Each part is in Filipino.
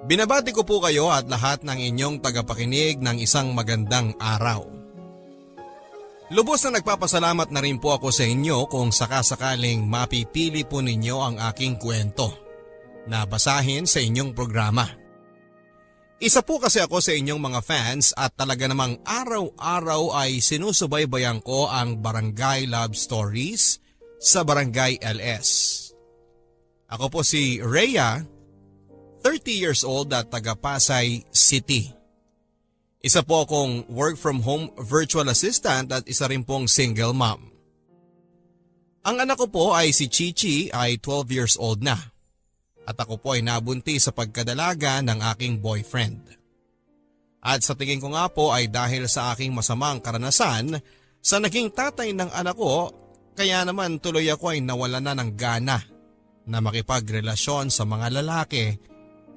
Binabati ko po kayo at lahat ng inyong tagapakinig ng isang magandang araw. Lubos na nagpapasalamat na rin po ako sa inyo kung sakasakaling mapipili po ninyo ang aking kwento na basahin sa inyong programa. Isa po kasi ako sa inyong mga fans at talaga namang araw-araw ay sinusubaybayan ko ang Barangay Love Stories sa Barangay LS. Ako po si Rhea, 30 years old at taga Pasay City. Isa po akong work from home virtual assistant at isa rin pong single mom. Ang anak ko po ay si Chichi ay 12 years old na. At ako po ay nabuntis sa pagkadalaga ng aking boyfriend. At sa tingin ko nga po ay dahil sa aking masamang karanasan sa naging tatay ng anak ko, kaya naman tuloy ako ay nawala na ng gana na makipagrelasyon sa mga lalaki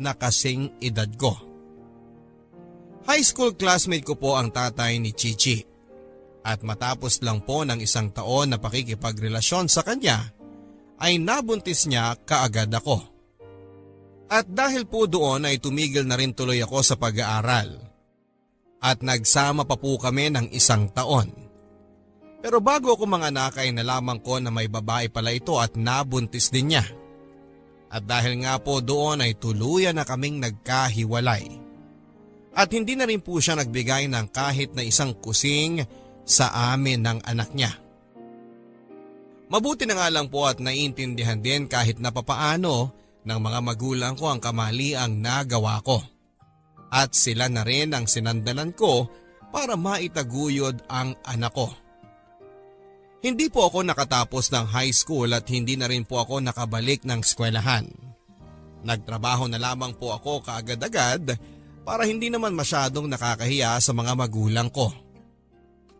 na kasing edad ko. High school classmate ko po ang tatay ni Chichi at matapos lang po ng isang taon na pakikipagrelasyon sa kanya ay nabuntis niya kaagad ako. At dahil po doon ay tumigil na rin tuloy ako sa pag-aaral at nagsama pa po kami ng isang taon. Pero bago ako manganak ay nalaman ko na may babae pala ito at nabuntis din niya. At dahil nga po doon ay tuluyan na kaming nagkahiwalay. At hindi na rin po siya nagbigay ng kahit na isang kusing sa amin ng anak niya. Mabuti na nga lang po at naiintindihan din kahit napapaano ng mga magulang ko ang kamaliang nagawa ko. At sila na rin ang sinandalan ko para maitaguyod ang anak ko. Hindi po ako nakatapos ng high school at hindi na rin po ako nakabalik ng eskwelahan. Nagtrabaho na lamang po ako kaagad-agad para hindi naman masyadong nakakahiya sa mga magulang ko.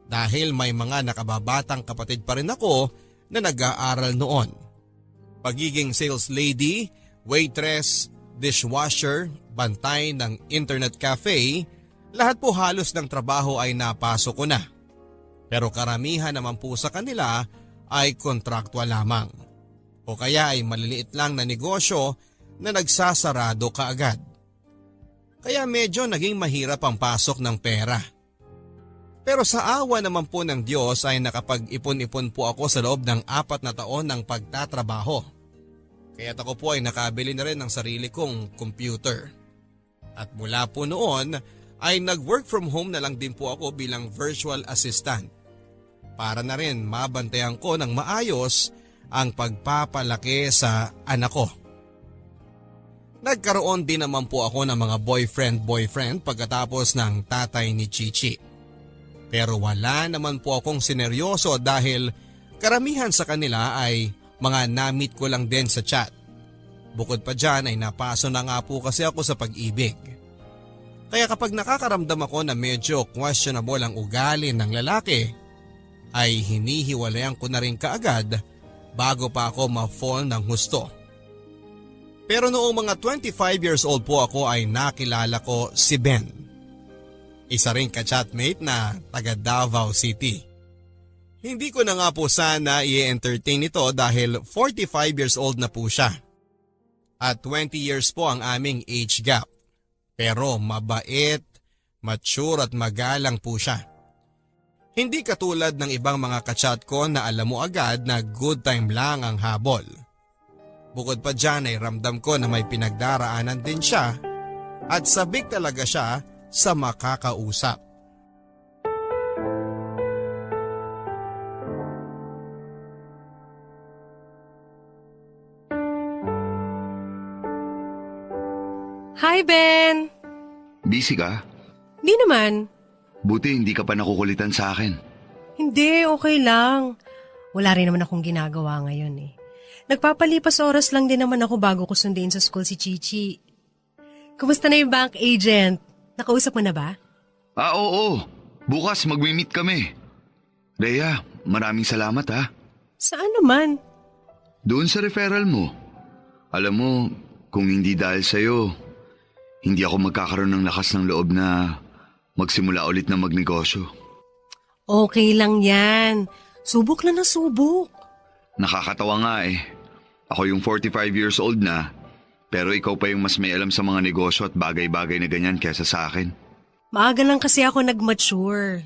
Dahil may mga nakababatang kapatid pa rin ako na nag-aaral noon. Pagiging sales lady, waitress, dishwasher, bantay ng internet cafe, lahat po halos ng trabaho ay napasok ko na. Pero karamihan naman po sa kanila ay kontraktual lamang. O kaya ay maliliit lang na negosyo na nagsasarado kaagad. Kaya medyo naging mahirap ang pasok ng pera. Pero sa awa naman po ng Diyos ay nakapag-ipon-ipon po ako sa loob ng 4 na taon ng pagtatrabaho. Kaya't ako po ay nakabili na rin ng sarili kong computer. At mula po noon ay nag-work from home na lang din po ako bilang virtual assistant. Para na rin mabantayan ko ng maayos ang pagpapalaki sa anak ko. Nagkaroon din naman po ako ng mga boyfriend pagkatapos ng tatay ni Chichi. Pero wala naman po akong sineryoso dahil karamihan sa kanila ay mga na-meet ko lang din sa chat. Bukod pa dyan ay napaso na nga po kasi ako sa pag-ibig. Kaya kapag nakakaramdam ako na medyo questionable ang ugali ng lalaki, ay hinihiwalayan ko na rin kaagad bago pa ako ma-fall ng husto. Pero noong mga 25 years old po ako ay nakilala ko si Ben. Isa ring ka-chatmate na taga Davao City. Hindi ko na nga po sana i-entertain ito dahil 45 years old na po siya. At 20 years po ang aming age gap. Pero mabait, mature at magalang po siya. Hindi katulad ng ibang mga kachat ko na alam mo agad na good time lang ang habol. Bukod pa dyan ay ramdam ko na may pinagdaraanan din siya at sabik talaga siya sa makakausap. Hi, Ben! Busy ka? Di naman. Buti hindi ka pa nakukulitan sa akin. Hindi, okay lang. Wala rin naman akong ginagawa ngayon eh. Nagpapalipas oras lang din naman ako bago ko sundin sa school si Chichi. Kumusta na yung bank agent? Nakausap mo na ba? Oo. Bukas magmi-meet kami. Rhea, maraming salamat ha. Saan naman? Doon sa referral mo. Alam mo, kung hindi dahil sa'yo, hindi ako magkakaroon ng lakas ng loob na magsimula ulit na magnegosyo. Okay lang yan. Subok lang na subok. Nakakatawa nga eh. Ako yung 45 years old na, Pero ikaw pa yung mas may alam sa mga negosyo at bagay-bagay na ganyan kesa sa akin. Maaga lang kasi ako nag-mature.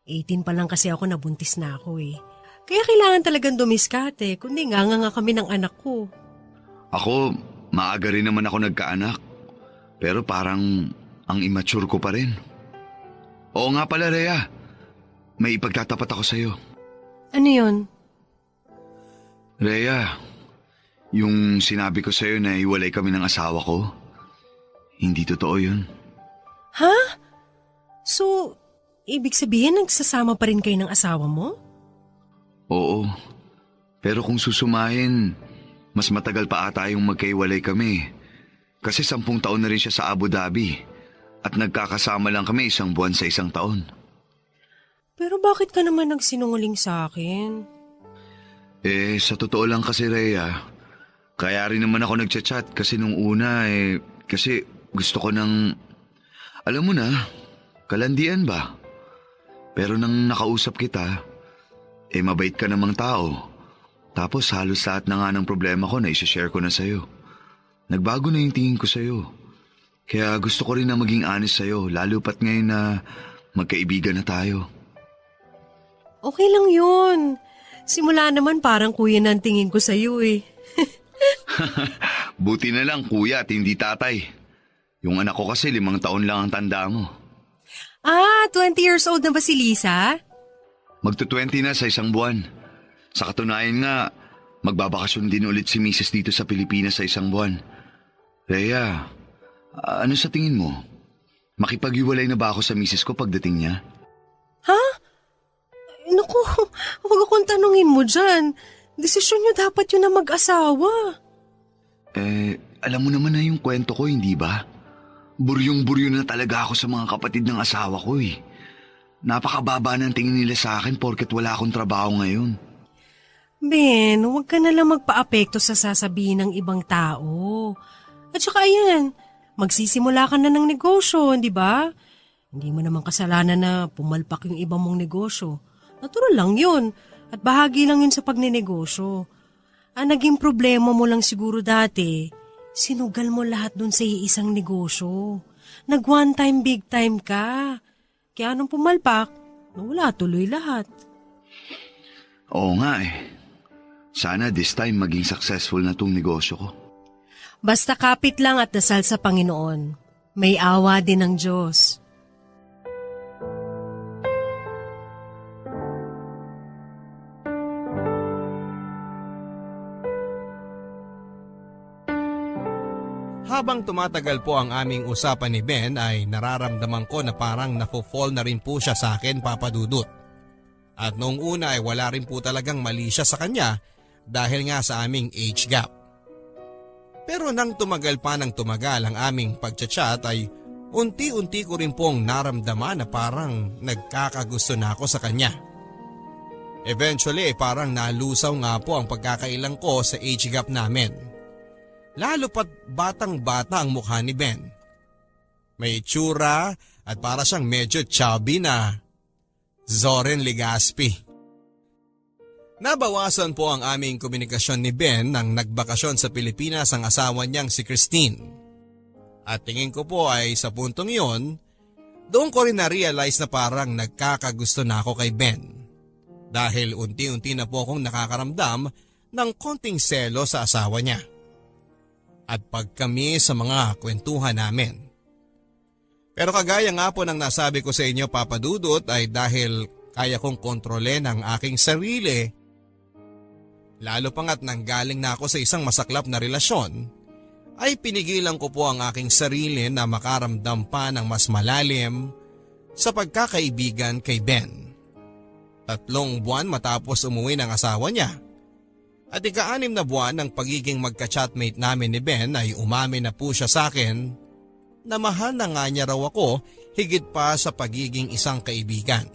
18 pa lang kasi ako nabuntis na ako eh. Kaya kailangan talagang dumiskate, kundi nga kami ng anak ko. Ako, maaga rin naman ako nagkaanak. Pero parang ang immature ko pa rin. Oo nga pala, Rhea. May ipagtatapat ako sa'yo. Ano yun? Rhea, yung sinabi ko sa'yo na hiwalay kami ng asawa ko, hindi totoo yun. Ha? So, ibig sabihin nagsasama pa rin kayo ng asawa mo? Oo. Pero kung susumahin, mas matagal pa ata yung magkaiwalay kami. Kasi 10 taon na rin siya sa Abu Dhabi. At nagkakasama lang kami 1 buwan sa 1 taon. Pero bakit ka naman nagsinungaling sa akin? Sa totoo lang kasi, Rhea, kaya rin naman ako nagchat-chat kasi nung una kasi gusto ko ng, alam mo na, kalandian ba? Pero nang nakausap kita, mabait ka namang tao. Tapos halos lahat na nga ng problema ko na isashare ko na sa'yo. Nagbago na yung tingin ko sa'yo. Kaya gusto ko rin na maging honest sa'yo, lalo pat ngayon na magkaibigan na tayo. Okay lang yun. Simula naman parang kuya na ang tingin ko sa'yo eh. Buti na lang kuya at hindi tatay. Yung anak ko kasi 5 taon lang ang tanda mo. 20 years old na ba si Lisa? Magto-20 na sa 1 buwan. Sa katunayan nga, magbabakasyon din ulit si Mrs. dito sa Pilipinas sa 1 buwan. Rhea, ano sa tingin mo? Makipag-iwalay na ba ako sa Mrs. ko pagdating niya? Ha? Naku, huwag akong tanungin mo dyan. Desisyon niyo dapat yun na mag-asawa. Alam mo naman na yung kwento ko, hindi ba? Buryong-buryo na talaga ako sa mga kapatid ng asawa ko eh. Napakababa ng tingin nila sa akin porket wala akong trabaho ngayon. Ben, huwag ka na lang magpa-apekto sa sasabihin ng ibang tao. At saka ayan, magsisimula ka na ng negosyo, di ba? Hindi mo naman kasalanan na pumalpak yung ibang mong negosyo. Natural lang yun. At bahagi lang yun sa pagnenegosyo. Ang naging problema mo lang siguro dati, sinugal mo lahat dun sa iisang negosyo. Nag one time, big time ka. Kaya nung pumalpak, wala tuloy lahat. Oo nga eh. Sana this time maging successful na tong negosyo ko. Basta kapit lang at dasal sa Panginoon. May awa din ng Diyos. Habang tumatagal po ang aming usapan ni Ben ay nararamdaman ko na parang nafo-fall na rin po siya sa akin, Papa Dudut. At noong una ay wala rin po talagang mali siya sa kanya dahil nga sa aming age gap. Pero nang tumagal pa ng tumagal ang aming pagchat-chat ay unti-unti ko rin pong naramdaman na parang nagkakagusto na ako sa kanya. Eventually parang nalusaw nga po ang pagkakailang ko sa age gap namin. Lalo pat batang-bata ang mukha ni Ben. May itsura at para siyang medyo chubby na Zoren Legaspi. Nabawasan po ang aming komunikasyon ni Ben nang nagbakasyon sa Pilipinas ang asawa niyang si Christine. At tingin ko po ay sa puntong yon, doon ko rin na-realize na parang nagkakagusto na ako kay Ben. Dahil unti-unti na po akong nakakaramdam ng konting selo sa asawa niya. At pag kami sa mga kwentuhan namin. Pero kagaya nga po ng nasabi ko sa inyo, Papa Dudut, ay dahil kaya kong kontrolen ang aking sarili, lalo pa nga't nanggaling na ako sa isang masaklap na relasyon, ay pinigilan ko po ang aking sarili na makaramdam pa ng mas malalim sa pagkakaibigan kay Ben. 3 buwan matapos umuwi ng asawa niya. At 6 na buwan ng pagiging magka-chatmate namin ni Ben ay umamin na po siya sa akin na mahal na nga niya raw ako higit pa sa pagiging isang kaibigan.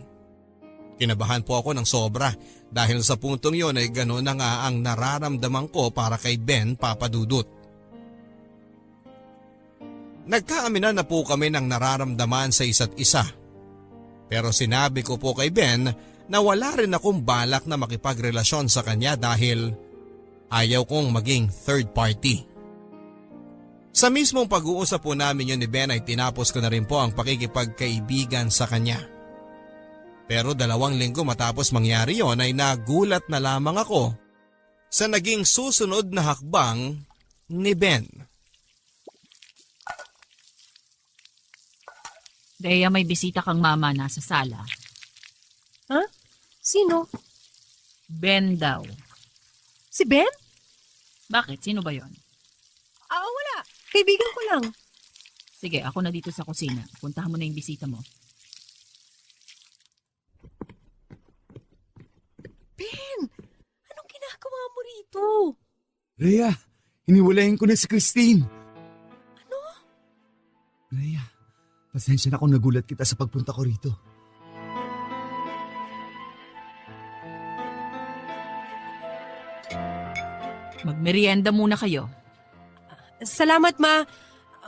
Kinabahan po ako ng sobra dahil sa puntong yon ay gano'n na nga ang nararamdaman ko para kay Ben, Papa Dudut. Nagkaaminan na po kami ng nararamdaman sa isa't isa. Pero sinabi ko po kay Ben na wala rin akong balak na makipagrelasyon sa kanya dahil ayaw kong maging third party. Sa mismong pag-uusap po namin yun ni Ben ay tinapos ko na rin po ang pakikipagkaibigan sa kanya. Pero 2 linggo matapos mangyari yon ay nagulat na lamang ako sa naging susunod na hakbang ni Ben. Rhea, may bisita kang mama nasa sala. Ha? Sino? Ben daw. Si Ben? Bakit? Sino ba yon? Wala. Kaibigan ko lang. Sige, ako na dito sa kusina. Puntahan mo na yung bisita mo. Ben, anong ginagawa mo rito? Rhea, hiniwalayin ko na si Christine. Ano? Rhea, pasensya na kung nagulat kita sa pagpunta ko rito. Magmerienda muna kayo. Salamat, Ma.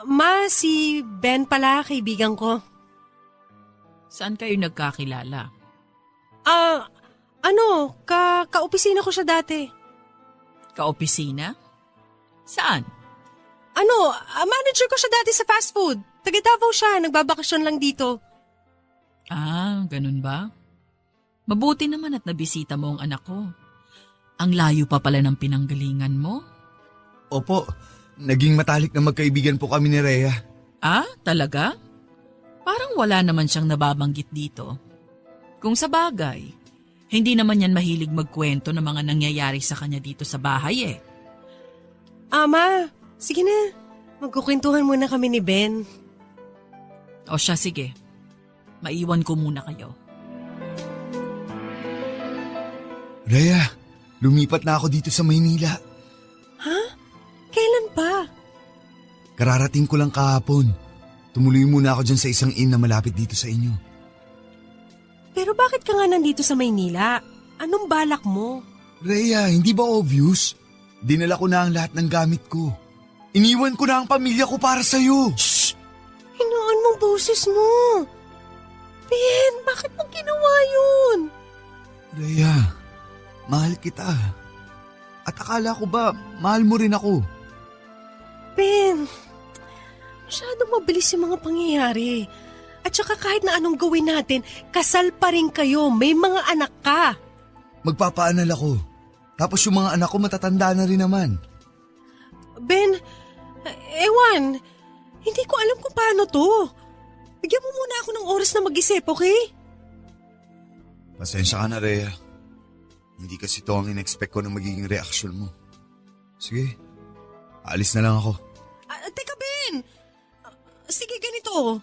Ma, si Ben pala, kaibigan ko. Saan kayo nagkakilala? Kaopisina ko siya dati. Kaopisina? Saan? Manager ko siya dati sa fast food. Taga Davao siya, nagbabakasyon lang dito. Ganun ba? Mabuti naman at nabisita mo ang anak ko. Ang layo pa pala ng pinanggalingan mo. Opo, naging matalik na magkaibigan po kami ni Rhea. Talaga? Parang wala naman siyang nababanggit dito. Kung sa bagay, hindi naman yan mahilig magkwento ng mga nangyayari sa kanya dito sa bahay eh. Ma, sige na. Magkukwentuhan muna kami ni Ben. O siya, sige. Maiwan ko muna kayo. Rhea, lumipat na ako dito sa Maynila. Ha? Kailan pa? Kararating ko lang kahapon. Tumuloy muna ako dyan sa isang inn na malapit dito sa inyo. Pero bakit ka nga nandito sa Maynila? Anong balak mo? Rhea, hindi ba obvious? Dinala ko na ang lahat ng gamit ko. Iniwan ko na ang pamilya ko para sa'yo. Shh! Hinaan mong boses mo. Ben, bakit mo ginawa yun? Rhea, mahal kita. At akala ko ba, mahal mo rin ako? Ben, masyadong mabilis yung mga pangyayari. At saka kahit na anong gawin natin, kasal pa rin kayo, may mga anak ka. Magpapaanal ako. Tapos yung mga anak ko matatanda na rin naman. Ben, ewan, hindi ko alam kung paano to. Bigyan mo muna ako ng oras na mag-isip, okay? Pasensya ka na, Rhea. Hindi kasi to ang in-expect ko na magiging reaksyon mo. Sige, aalis na lang ako. Teka, Ben! Sige, ganito.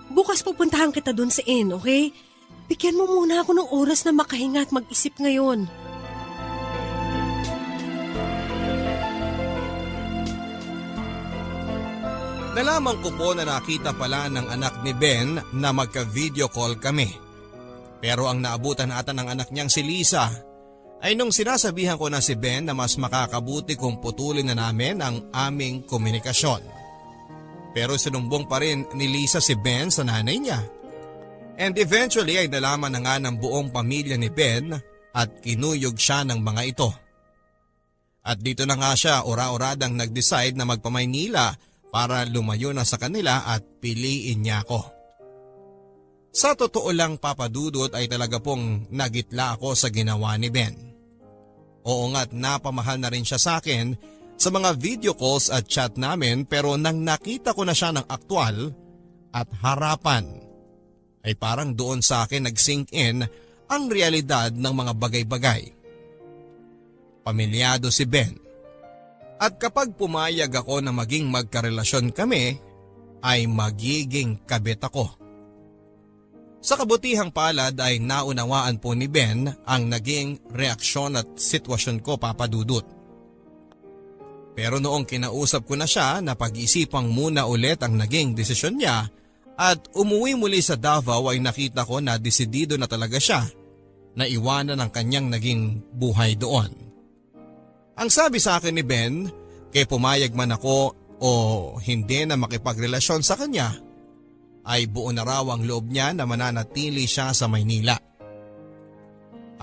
Bukas pupuntahan kita doon sa inn, okay? Bigyan mo muna ako ng oras na makahinga at mag-isip ngayon. Nalaman ko po na nakita pala ng anak ni Ben na magka-video call kami. Pero ang naabutan ata ng anak niyang si Lisa ay nung sinasabihan ko na si Ben na mas makakabuti kung putulin na namin ang aming komunikasyon. Pero sinumbong pa rin ni Lisa si Ben sa nanay niya. And eventually ay nalaman na nga ng buong pamilya ni Ben at kinuyog siya ng mga ito. At dito na nga siya ora-oradang nag-decide na magpa-Maynila para lumayo na sa kanila at piliin niya ako. Sa totoo lang, Papa Dudut, ay talaga pong nagitla ako sa ginawa ni Ben. Oo nga't napamahal na rin siya sa akin sa mga video calls at chat namin, pero nang nakita ko na siya ng aktwal at harapan ay parang doon sa akin nag-sink in ang realidad ng mga bagay-bagay. Pamilyado si Ben. At kapag pumayag ako na maging magkarelasyon kami, ay magiging kabit ako. Sa kabutihang palad ay naunawaan po ni Ben ang naging reaksyon at sitwasyon ko, Papa Dudut. Pero noong kinausap ko na siya na pag-isipang muna ulit ang naging desisyon niya at umuwi muli sa Davao ay nakita ko na desidido na talaga siya na iwanan ang kanyang naging buhay doon. Ang sabi sa akin ni Ben, kay pumayag man ako o hindi na makipagrelasyon sa kanya, ay buo na raw ang loob niya na mananatili siya sa Maynila.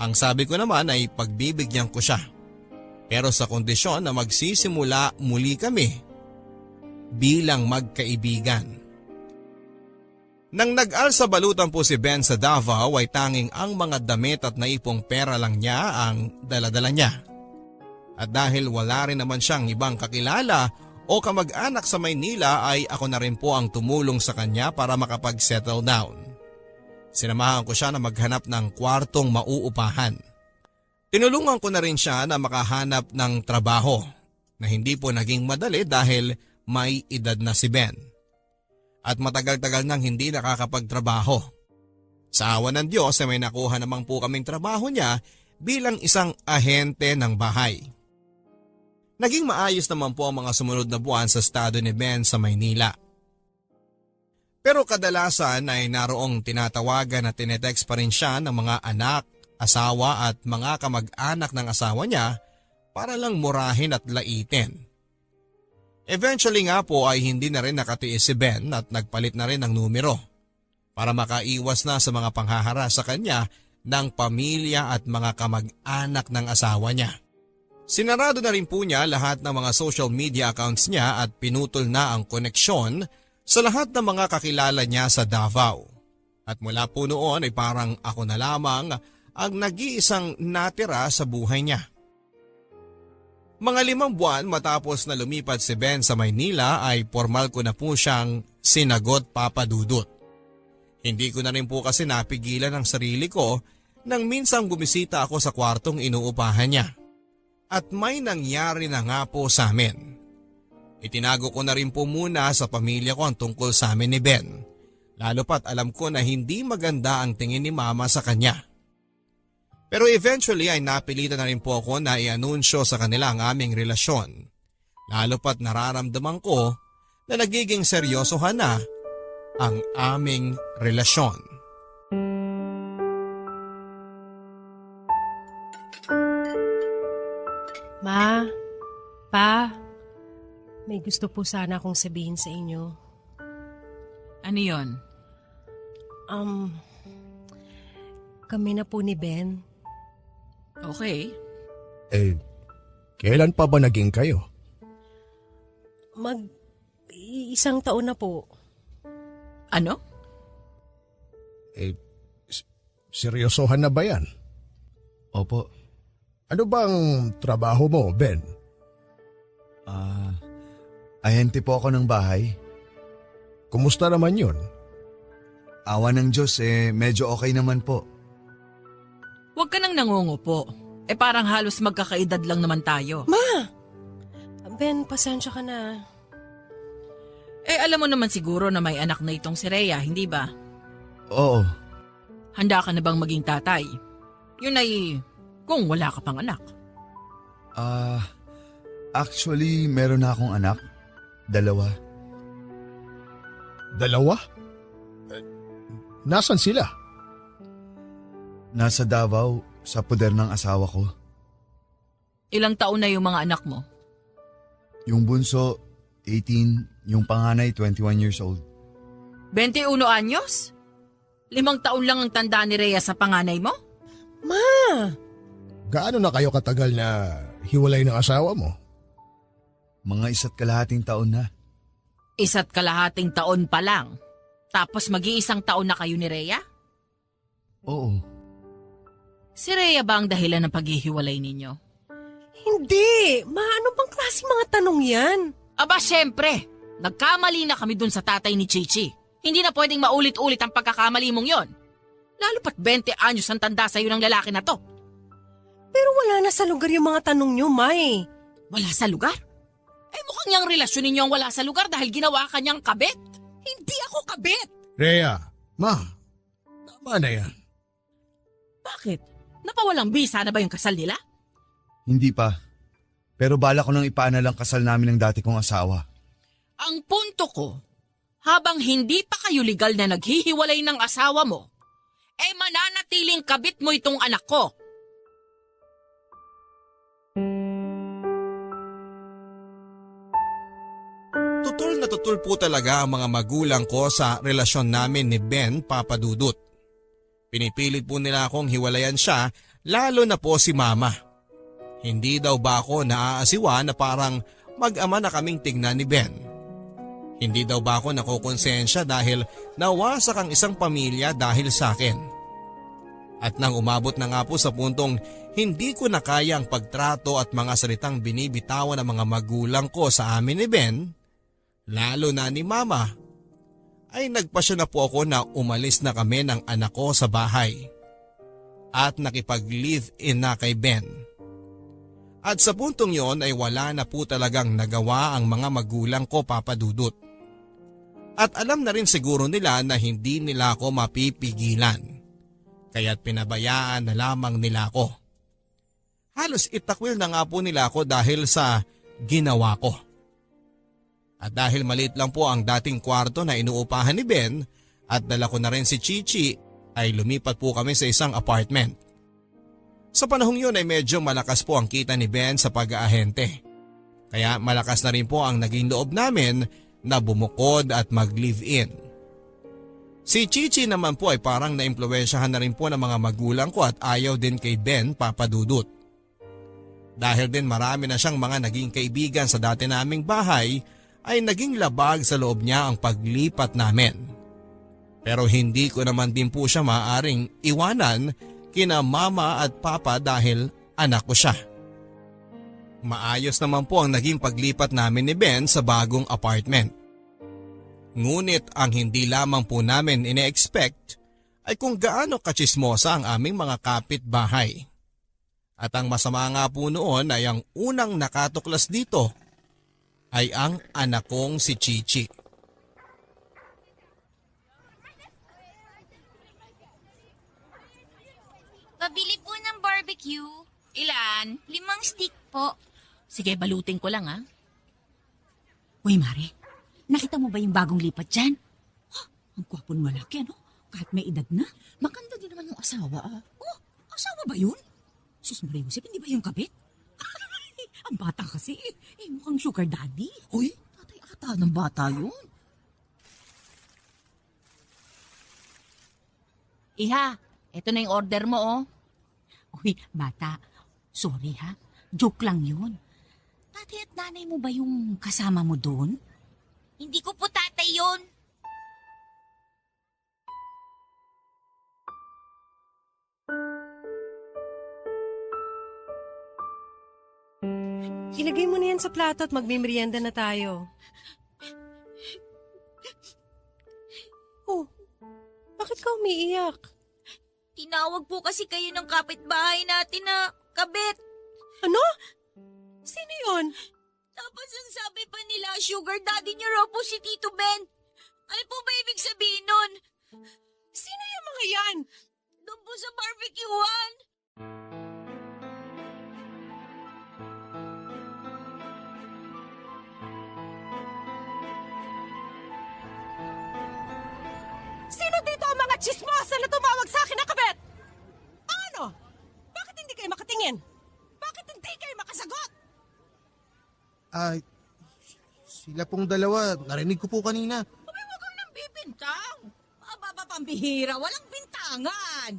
Ang sabi ko naman ay pagbibigyan ko siya. Pero sa kondisyon na magsisimula muli kami bilang magkaibigan. Nang nag-alsa balutan po si Ben sa Davao ay tanging ang mga damit at naipong pera lang niya ang daladala niya. At dahil wala rin naman siyang ibang kakilala o kamag-anak sa Maynila ay ako na rin po ang tumulong sa kanya para makapag-settle down. Sinamahan ko siya na maghanap ng kwartong mauupahan. Tinulungan ko na rin siya na makahanap ng trabaho na hindi po naging madali dahil may edad na si Ben. At matagal-tagal nang hindi nakakapagtrabaho. Sa awa ng Diyos ay may nakuha naman po kaming trabaho niya bilang isang ahente ng bahay. Naging maayos naman po ang mga sumunod na buwan sa estado ni Ben sa Maynila. Pero kadalasan ay naroong tinatawagan at tinetext pa rin siya ng mga anak, asawa at mga kamag-anak ng asawa niya para lang murahin at laitin. Eventually nga po ay hindi na rin nakatiis si Ben at nagpalit na rin ng numero para makaiwas na sa mga panghahara sa kanya ng pamilya at mga kamag-anak ng asawa niya. Sinarado na rin po niya lahat ng mga social media accounts niya at pinutol na ang koneksyon sa lahat ng mga kakilala niya sa Davao. At mula po noon ay parang ako na lamang ang nag-iisang natira sa buhay niya. Mga 5 buwan matapos na lumipat si Ben sa Maynila ay formal ko na po siyang sinagot, Papa Dudut. Hindi ko na rin po kasi napigilan ang sarili ko nang minsang bumisita ako sa kwartong inuupahan niya. At may nangyari na nga po sa amin. Itinago ko na rin po muna sa pamilya ko ang tungkol sa amin ni Ben. Lalo pat alam ko na hindi maganda ang tingin ni Mama sa kanya. Pero eventually ay napilitan na rin po ako na i-anunsyo sa kanila ang aming relasyon. Lalo pat nararamdaman ko na nagiging seryosohan na ang aming relasyon. Ma, Pa, may gusto po sana akong sabihin sa inyo. Ano yon? Kami na po ni Ben. Okay. Kailan pa ba naging kayo? Isang taon na po. Ano? Seryosohan na ba yan? Opo. Ano bang trabaho mo, Ben? Ahente po ako ng bahay. Kumusta naman yun? Awa ng Diyos medyo okay naman po. Huwag ka nang nangungupo. Parang halos magkakaedad lang naman tayo. Ben, pasensya ka na. Alam mo naman siguro na may anak na itong si Rhea, hindi ba? Oo. Handa ka na bang maging tatay? Yun ay kung wala ka pang anak. Actually, meron na akong anak. 2. Dalawa? Nasaan sila? Nasa Davao, sa puder ng asawa ko. Ilang taon na yung mga anak mo? Yung bunso, 18. Yung panganay, 21 years old. 21 anyos? 5 taon lang ang tanda ni Rhea sa panganay mo? Gaano na kayo katagal na hiwalay ng asawa mo? Mga 1.5 taon na. 1.5 taon pa lang. Tapos mag-iisang taon na kayo ni Rhea? Oo. Si Rhea ba ang dahilan ng paghihiwalay ninyo? Hindi! Ano bang klase mga tanong yan? Aba, syempre. Nagkamali na kami dun sa tatay ni Chichi. Hindi na pwedeng maulit-ulit ang pagkakamali mong yon. Lalo pat 20 anyos ang tanda sa'yo ng lalaki na to. Pero wala na sa lugar yung mga tanong nyo, May. Wala sa lugar? Mukhang niyang relasyon ninyo ang wala sa lugar dahil ginawa ka niyang kabit. Hindi ako kabit. Rhea, Ma, tama na yan. Bakit? Napawalang bisa na ba yung kasal nila? Hindi pa. Pero bala ko nang ipaana lang kasal namin ng dati kong asawa. Ang punto ko, habang hindi pa kayo legal na naghihiwalay ng asawa mo, mananatiling kabit mo itong anak ko. Tutol na tutol po talaga ang mga magulang ko sa relasyon namin ni Ben, Papa Dudut. Pinipilit po nila akong hiwalayan siya, lalo na po si Mama. Hindi daw ba ako naaasiwa na parang mag-ama na kaming tignan ni Ben? Hindi daw ba ako nakukonsensya dahil nawasak ang isang pamilya dahil sa akin. At nang umabot na nga po sa puntong hindi ko na kaya ang pagtrato at mga salitang binibitawan ng mga magulang ko sa amin ni Ben, lalo na ni Mama, ay nagpasya na po ako na umalis na kami ng anak ko sa bahay at nakipag-live-in na kay Ben. At sa puntong yon ay wala na po talagang nagawa ang mga magulang ko, Papa Dudut. At alam na rin siguro nila na hindi nila ako mapipigilan, kaya't pinabayaan na lamang nila ako. Halos itakwil na nga po nila ako dahil sa ginawa ko. At dahil maliit lang po ang dating kwarto na inuupahan ni Ben at dala ko na rin si Chichi, ay lumipat po kami sa isang apartment. Sa panahong yun ay medyo malakas po ang kita ni Ben sa pag-aahente. Kaya malakas na rin po ang naging loob namin na bumukod at mag-live-in. Si Chichi naman po ay parang naimpluwensyahan na rin po ng mga magulang ko at ayaw din kay Ben, Papa Dudut. Dahil din marami na siyang mga naging kaibigan sa dati naming bahay, ay naging labag sa loob niya ang paglipat namin. Pero hindi ko naman din po siya maaaring iwanan kina Mama at Papa dahil anak ko siya. Maayos naman po ang naging paglipat namin ni Ben sa bagong apartment. Ngunit ang hindi lamang po namin ine-expect ay kung gaano katsismosa ang aming mga kapitbahay. At ang masama nga po noon ay ang unang nakatuklas dito ay ang anak kong si Chichi. Pabili po ng barbecue. Ilan? 5 stick po. Sige, balutin ko lang Uy, Mare, nakita mo ba yung bagong lipat dyan? Ang gwapo ng malaki, ano? Kahit may edad na. Maganda din naman yung asawa. Oh, asawa ba yun? Sus Maria Josep, hindi ba yung kabit? Ay, ang bata kasi, mukhang sugar daddy. Uy, tatay ata ng bata yun. Iha, eto na yung order mo, Uy, bata, sorry ha, joke lang yun. Tatay at nanay mo ba yung kasama mo doon? Hindi ko po tatay yun. Ilagay mo na yan sa plato at magmimerienda na tayo. Oh, bakit ka umiiyak? Tinawag po kasi kayo ng kapitbahay natin na kabit. Ano? Sino yun? Tapos ang sabi pa nila, sugar daddy niyo raw po si Tito Ben. Ano po ba ibig sabihin nun? Sino yung mga yan? Doon po sa barbecuehan. Sino dito ang mga chismosa na tumawag sa akin na kabet? Ano? Bakit hindi kayo makatingin? Bakit hindi kayo makasagot? Ay, sila pong dalawa. Narinig ko po kanina. Abay, wag kang nang bibintang. Mababa pambihira, walang bintangan.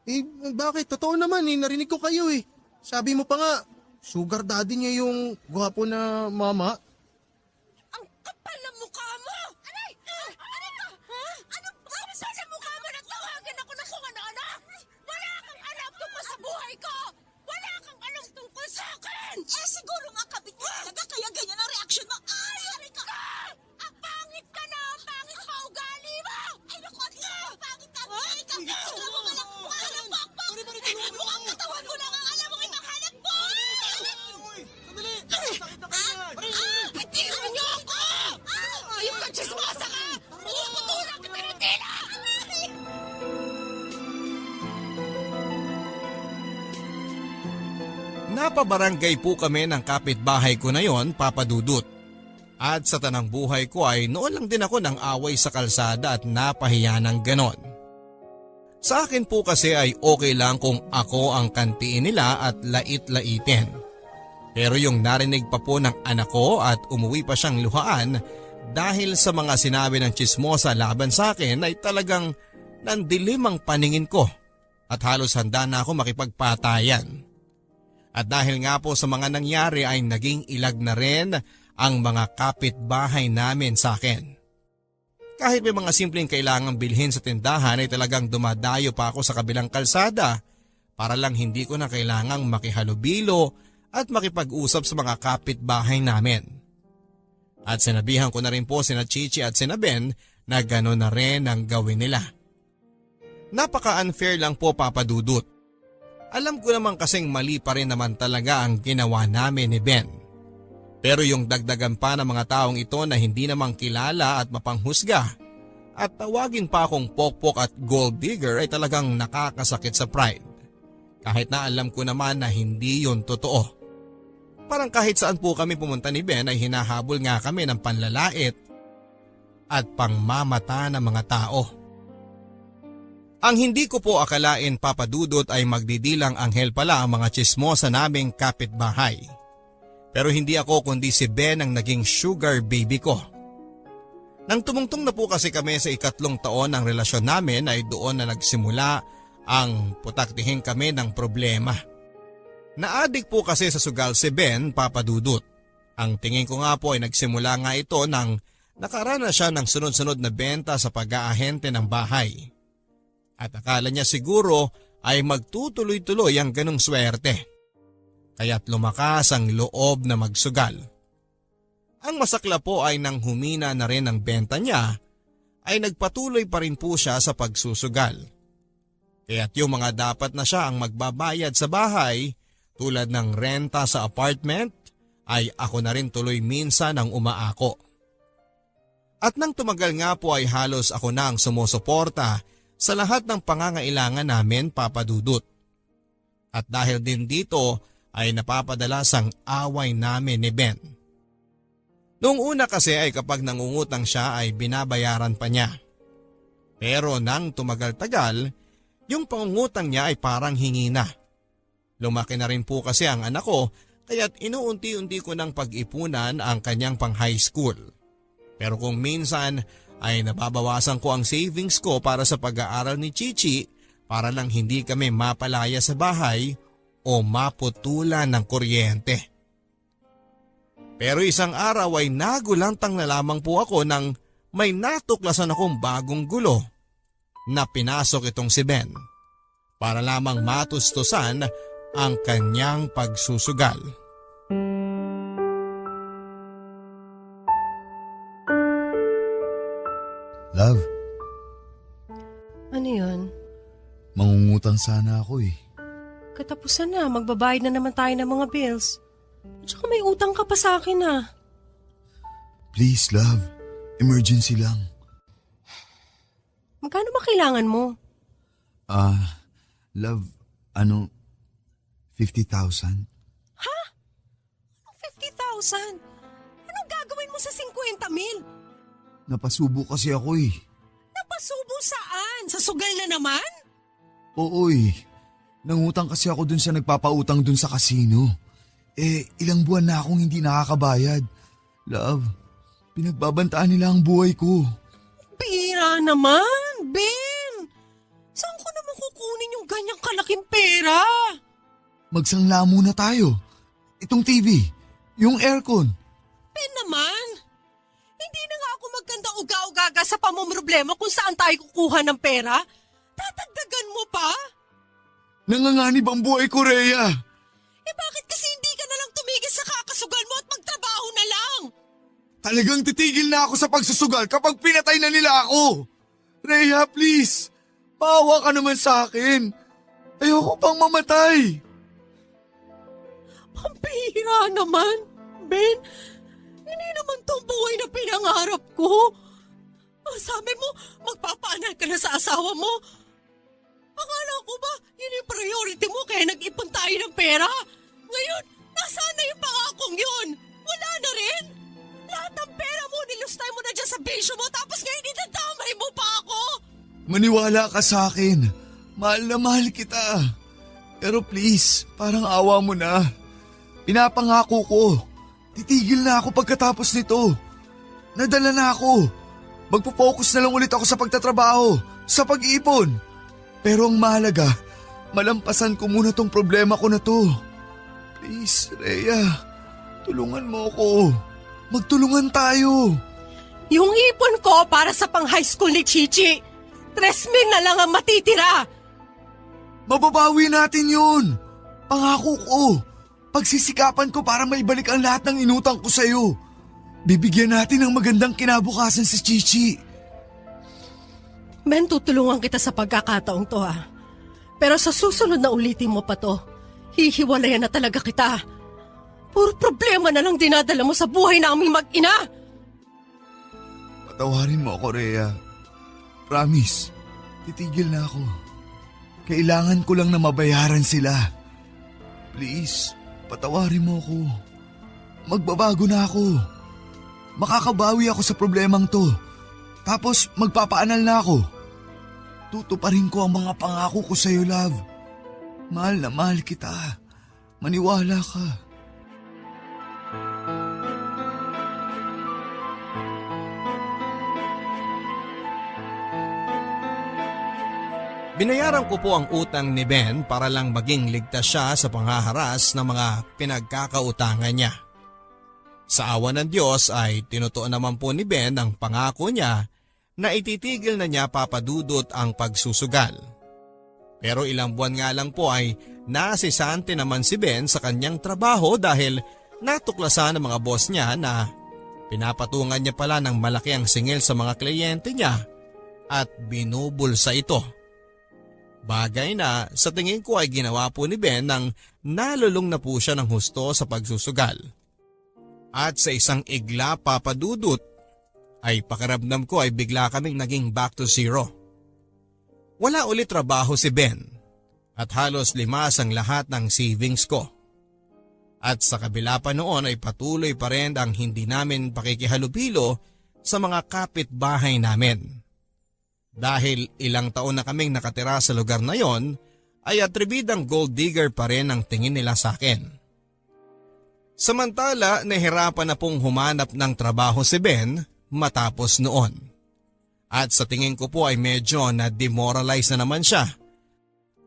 Eh, bakit? Totoo naman eh. Narinig ko kayo eh. Sabi mo pa nga, sugar daddy niya yung gwapo na mama. Ang kapal ng mukha mo! Aray! Aray ka! Ha? Anong kapal sa mukha mo? Nagtawagan ako ng kung ano-ano? Wala kang alam tungkol sa buhay ko! Wala kang alam tungkol sa akin! Siguro nga kabit ka talaga kaya ganyan ang reaksyon mo. Ay, aray ka! Ang pangit ka na! Ang pangit pa ugali mo! Ay, naku, ang pangit ka! Ay, ka! Tignan mo malang mukha ng bakbak! Mukhang katawan ko lang ang alam mo ipanghanap mo! Bitiwan niyo ako! Yung kachismosa ka! Puputulang kita ng tila! Napabarangay po kami ng kapitbahay ko na yon, Papa Dudut. At sa tanang buhay ko ay noon lang din ako ng away sa kalsada at napahiya ng ganon. Sa akin po kasi ay okay lang kung ako ang kantiin nila at lait-laitin. Pero yung narinig pa po ng anak ko at umuwi pa siyang luhaan dahil sa mga sinabi ng chismosa laban sa akin ay talagang nandilim ang paningin ko at halos handa na ako makipagpatayan. At dahil nga po sa mga nangyari ay naging ilag na rin ang mga kapitbahay namin sa akin. Kahit may mga simpleng kailangang bilhin sa tindahan ay talagang dumadayo pa ako sa kabilang kalsada para lang hindi ko na kailangang makihalubilo at makipag-usap sa mga kapitbahay namin. At sinabihan ko na rin po sina Chichi at sina Ben na gano'n na rin ang gawin nila. Napaka-unfair lang po, Papa Dudut. Alam ko naman kasing mali pa rin naman talaga ang ginawa namin ni Ben. Pero yung dagdagan pa ng mga taong ito na hindi namang kilala at mapanghusga at tawagin pa akong pokpok at gold digger ay talagang nakakasakit sa pride. Kahit na alam ko naman na hindi yun totoo. Parang kahit saan po kami pumunta ni Ben ay hinahabol nga kami ng panlalait at pangmamata ng mga tao. Ang hindi ko po akalain, Papa Dudut, ay magdidilang anghel pala ang mga tsismosa naming kapitbahay. Pero hindi ako kundi si Ben ang naging sugar baby ko. Nang tumungtong na po kasi kami sa 3 taon ng relasyon namin ay doon na nagsimula ang putaktihin kami ng problema. Naadik po kasi sa sugal si Ben, Papa Dudut. Ang tingin ko nga po ay nagsimula nga ito nang nakaranas siya ng sunod-sunod na benta sa pag-aahente ng bahay. At akala niya siguro ay magtutuloy-tuloy ang ganong swerte. Kaya't lumakas ang loob na magsugal. Ang masakla po ay nang humina na rin ang benta niya, ay nagpatuloy pa rin po siya sa pagsusugal. Kaya't yung mga dapat na siya ang magbabayad sa bahay, tulad ng renta sa apartment, ay ako na rin tuloy minsan ang umaako. At nang tumagal nga po ay halos ako na ang sumusuporta sa lahat ng pangangailangan namin, Papa Dudut. At dahil din dito ay napapadalas ang away namin ni Ben. Noong una kasi ay kapag nangungutang siya ay binabayaran pa niya. Pero nang tumagal-tagal, yung pangungutang niya ay parang hingi na. Lumaki na rin po kasi ang anak ko kaya't inuunti-unti ko ng pag-ipunan ang kanyang pang high school. Pero kung minsan ay nababawasan ko ang savings ko para sa pag-aaral ni Chichi para lang hindi kami mapalaya sa bahay o maputulan ng kuryente. Pero isang araw ay nagulantang na lamang po ako nang may natuklasan akong bagong gulo na pinasok itong si Ben para lamang matustusan ang kanyang pagsusugal. Love, Ano yun? mangungutang sana ako eh. Katapusan na, magbabayad na naman tayo ng mga bills. At saka may utang ka pa sa akin ah. Please, love. Emergency lang. Magkano ba kailangan mo? Love, 50,000? Ha? 50,000? Anong gagawin mo sa 50,000? Napasubo kasi ako eh. Napasubo saan? Sa sugal na naman? Oo eh. Nangutang kasi ako dun sa nagpapautang dun sa kasino. Ilang buwan na akong hindi nakakabayad. Love, pinagbabantaan nila ang buhay ko. Pera naman, Ben! Saan ko naman kukunin yung ganyang kalaking pera? Magsangla muna tayo. Itong TV, yung aircon. Ben naman! Hindi na nga ako magkanda uga-ugaga sa pamomroblema kung saan tayo kukuha ng pera. Tatagdagan mo pa? Nanganganib ang buhay ko, Rhea. Bakit kasi hindi ka na lang tumigil sa kakasugal mo at magtrabaho na lang? Talagang titigil na ako sa pagsusugal kapag pinatay na nila ako. Rhea, please. Paawa ka naman sa akin. Ayoko pang mamatay. Pampihira naman, Ben. Hindi naman tong buhay na pinangarap ko. Sabi mo, magpapaanak ka na sa asawa mo. Akala ko ba, yun yung priority mo kaya nag-ipon tayo ng pera? Ngayon, nasaan na yung pangakong yun? Wala na rin? Lahat ng pera mo, nilustay mo na dyan sa bisyo mo tapos ngayon idadamay mo pa ako? Maniwala ka sa akin. Mahal na mahal kita. Pero please, parang awa mo na. Pinapangako ko. Titigil na ako pagkatapos nito. Nadala na ako. Magpo-focus na lang ulit ako sa pagtatrabaho, sa pag-iipon. Pero ang mahalaga, malampasan ko muna tong problema ko na to. Please, Rhea, tulungan mo ako. Magtulungan tayo. Yung ipon ko para sa pang-high school ni Chichi, 3,000 na lang ang matitira. Mababawi natin yun. Pangako ko. Pagsisikapan ko para maibalik ang lahat ng inutang ko sa'yo. Bibigyan natin ng magandang kinabukasan si Chichi. Ben, tutulungan kita sa pagkakataong to ha. Pero sa susunod na ulitin mo pa to, hihiwalayan na talaga kita. Puro problema na lang dinadala mo sa buhay naming mag-ina. Patawarin mo ako, Rhea. Promise, titigil na ako. Kailangan ko lang na mabayaran sila. Please, patawarin mo ako. Magbabago na ako. Makakabawi ako sa problemang to. Tapos magpapaanal na ako. Tutuparin ko ang mga pangako ko sa'yo, love. Mahal na mahal kita. Maniwala ka. Binayaran ko po ang utang ni Ben para lang maging ligtas siya sa panghaharas ng mga pinagkakautangan niya. Sa awa ng Diyos ay tinutuon naman po ni Ben ang pangako niya na ititigil na niya papadudot ang pagsusugal. Pero ilang buwan nga lang po ay nasisante naman si Ben sa kanyang trabaho dahil natuklasan ng mga boss niya na pinapatungan niya pala ng malaki ang singil sa mga kliyente niya at binubulsa ito. Bagay na sa tingin ko ay ginawa po ni Ben nang nalulong na po siya ng husto sa pagsusugal. At sa isang igla papadudot ay pakiramdam ko ay bigla kaming naging back to zero. Wala ulit trabaho si Ben at halos limas ang lahat ng savings ko. At sa kabila pa noon ay patuloy pa rin ang hindi namin pakikihalubilo sa mga kapitbahay namin. Dahil ilang taon na kaming nakatira sa lugar na yon, ay atribidang gold digger pa rin ang tingin nila sa akin. Samantala, nahirapan na pong humanap ng trabaho si Ben matapos noon. At sa tingin ko po ay medyo na-demoralize na naman siya.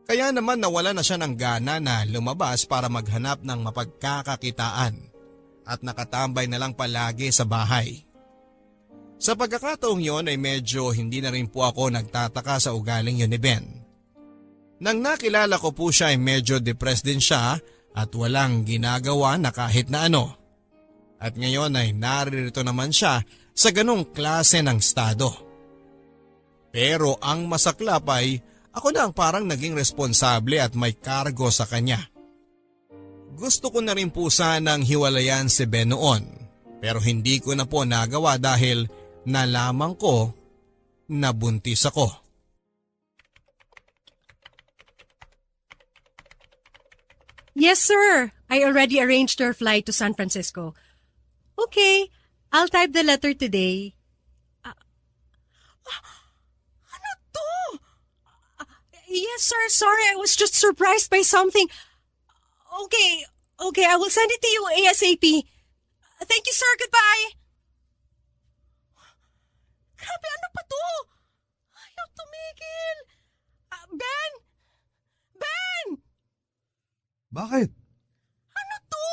Kaya naman nawala na siya ng gana na lumabas para maghanap ng mapagkakakitaan at nakatambay na lang palagi sa bahay. Sa pagkakataong yon ay medyo hindi na rin po ako nagtataka sa ugaling yun ni Ben. Nang nakilala ko po siya ay medyo depressed din siya at walang ginagawa na kahit na ano. At ngayon ay naririto naman siya sa ganong klase ng estado. Pero ang masaklap ay ako na ang parang naging responsable at may kargo sa kanya. Gusto ko na rin po sanang hiwalayan si Ben noon pero hindi ko na po nagawa dahil nalaman ko na buntis ako. Yes, sir. I already arranged your flight to San Francisco. Okay, I'll type the letter today. Ano to? Yes, sir. Sorry, I was just surprised by something. Okay, I will send it to you ASAP. Thank you, sir. Goodbye. Grabe, ano pa to? Ayaw tumigil. Ben! Ben! Bakit? Ano to?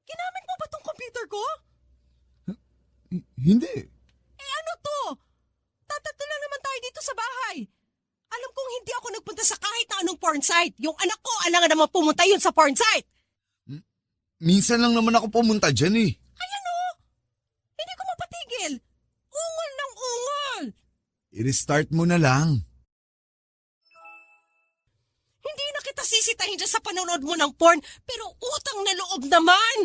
Ginamit mo ba tong computer ko? Hindi. Ano to? Tatatlo lang naman tayo dito sa bahay. Alam kong hindi ako nagpunta sa kahit na anong porn site. Yung anak ko, alangan naman pumunta yun sa porn site. Minsan lang naman ako pumunta dyan eh. Ayan o! Hindi ko mapatigil. Ungol ng ungol. I-restart mo na lang. Hindi na kita sisitahin dyan sa panonood mo ng porn, pero utang na loob naman.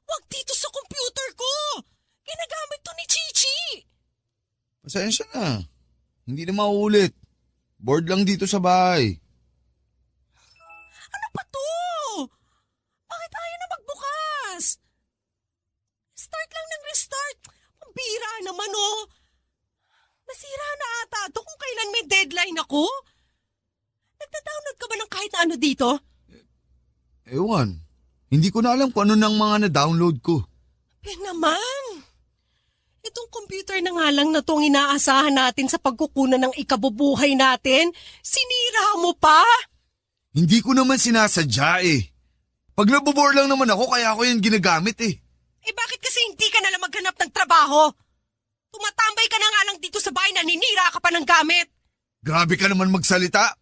Huwag dito sa computer ko. Ginagamit to ni Chichi. Pasensya na. Hindi na mauulit. Bored lang dito sa bahay. Ano pa to? Bakit ayaw na magbukas? Start lang ng restart. Pambira naman oh. Nasira na ata ito kung kailan may deadline ako. Nagda-download ka ba ng kahit na ano dito? Ewan. Hindi ko na alam kung ano nang mga na-download ko. Naman. Itong computer na nga lang na itong inaasahan natin sa pagkukunan ng ikabubuhay natin, sinira mo pa? Hindi ko naman sinasadya eh. Pag nabobore lang naman ako kaya ako yan ginagamit eh. Eh bakit kasi hindi ka nalang maghanap ng trabaho? Tumatambay ka na nga lang dito sa bahay, naninira ka pa ng gamit. Grabe ka naman magsalita.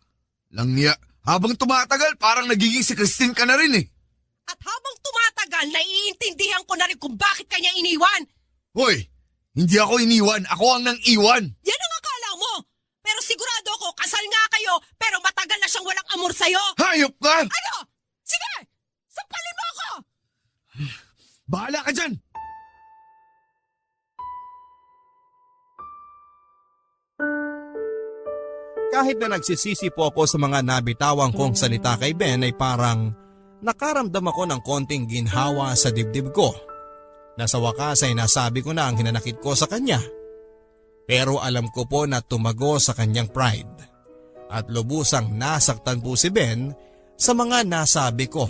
Langya, habang tumatagal parang nagiging si Christine ka na rin eh. At habang tumatagal, naiintindihan ko na rin kung bakit kanya iniwan. Hoy, hindi ako iniwan, ako ang nang iwan. Yan ang akala mo. Pero sigurado ako, kasal nga kayo, pero matagal na siyang walang amor sa'yo. Hayop ka! Ano? Sige! Sampalin mo ako! Bahala ka dyan! Kahit na nagsisisi po ako sa mga nabitawang kong salita kay Ben ay parang nakaramdam ako ng konting ginhawa sa dibdib ko. Na sa wakas ay nasabi ko na ang hinanakit ko sa kanya. Pero alam ko po na tumago sa kanyang pride. At lubusang nasaktan po si Ben sa mga nasabi ko.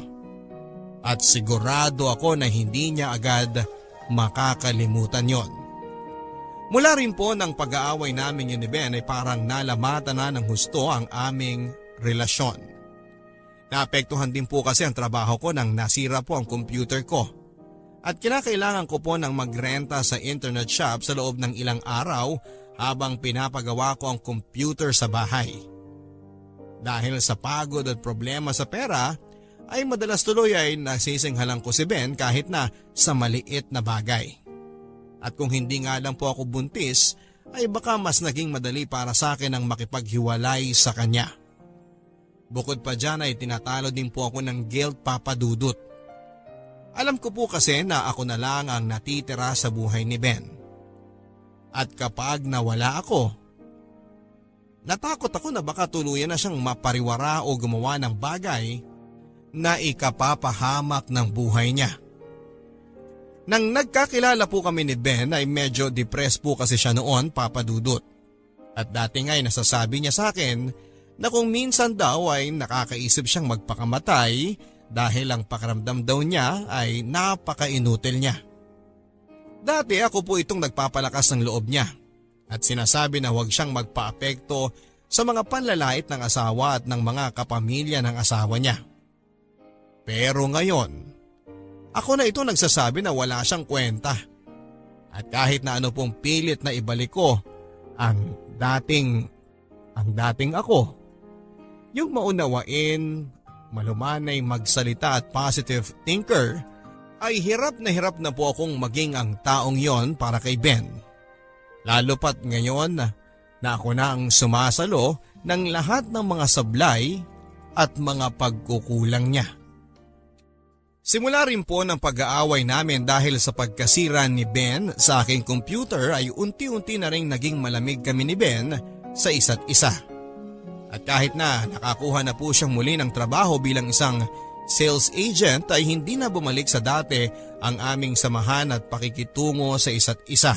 At sigurado ako na hindi niya agad makakalimutan yon. Mula rin po ng pag-aaway namin yun ni Ben ay parang nalamatan na ng husto ang aming relasyon. Naapektuhan din po kasi ang trabaho ko nang nasira po ang computer ko. At kinakailangan ko po ng magrenta sa internet shop sa loob ng ilang araw habang pinapagawa ko ang computer sa bahay. Dahil sa pagod at problema sa pera, ay madalas tuloy ay nasisinghalan ko si Ben kahit na sa maliit na bagay. At kung hindi nga lang po ako buntis, ay baka mas naging madali para sa akin ang makipaghiwalay sa kanya. Bukod pa dyan ay tinatalo din po ako ng guilt papadudot. Alam ko po kasi na ako na lang ang natitira sa buhay ni Ben. At kapag nawala ako, natakot ako na baka tuluyan na siyang mapariwara o gumawa ng bagay na ikapapahamak ng buhay niya. Nang nagkakilala po kami ni Ben ay medyo depressed po kasi siya noon, papadudot. At dati nga ay nasasabi niya sa akin na kung minsan daw ay nakakaisip siyang magpakamatay dahil ang pakiramdam daw niya ay napakainutil niya. Dati ako po itong nagpapalakas ng loob niya at sinasabi na huwag siyang magpaapekto sa mga panlalait ng asawa at ng mga kapamilya ng asawa niya. Pero ngayon, ako na ito nagsasabi na wala siyang kwenta. At kahit na ano pong pilit na ibalik ko ang dating ako, yung maunawain, malumanay magsalita at positive thinker, ay hirap na po akong maging ang taong yon para kay Ben. Lalo pat ngayon na ako na ang sumasalo ng lahat ng mga sablay at mga pagkukulang niya. Simula rin po ng pag-aaway namin dahil sa pagkasira ni Ben sa aking computer ay unti-unti na rin naging malamig kami ni Ben sa isa't isa. At kahit na nakakuha na po siyang muli ng trabaho bilang isang sales agent ay hindi na bumalik sa dati ang aming samahan at pakikitungo sa isa't isa.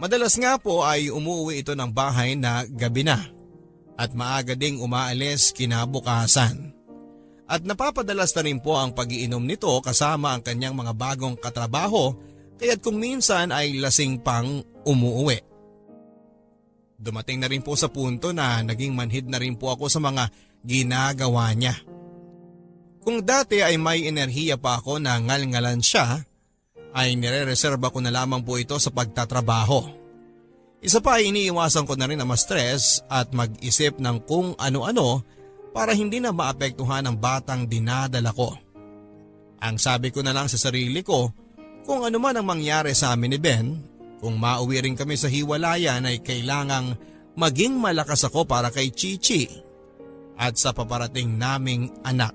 Madalas nga po ay umuwi ito ng bahay na gabi na at maaga ding umaalis kinabukasan. At napapadalas na rin po ang pag-iinom nito kasama ang kanyang mga bagong katrabaho kaya't kung minsan ay lasing pang umuuwi. Dumating na rin po sa punto na naging manhid na rin po ako sa mga ginagawa niya. Kung dati ay may enerhiya pa ako na ngal-ngalan siya, ay nire-reserba ko na lamang po ito sa pagtatrabaho. Isa pa ay iniiwasan ko na rin na ma-stress at mag-isip ng kung ano-ano para hindi na maapektuhan ang batang dinadala ko. Ang sabi ko na lang sa sarili ko, kung ano man ang mangyari sa amin ni Ben, kung mauwi rin kami sa hiwalayan ay kailangang maging malakas ako para kay Chichi at sa paparating naming anak.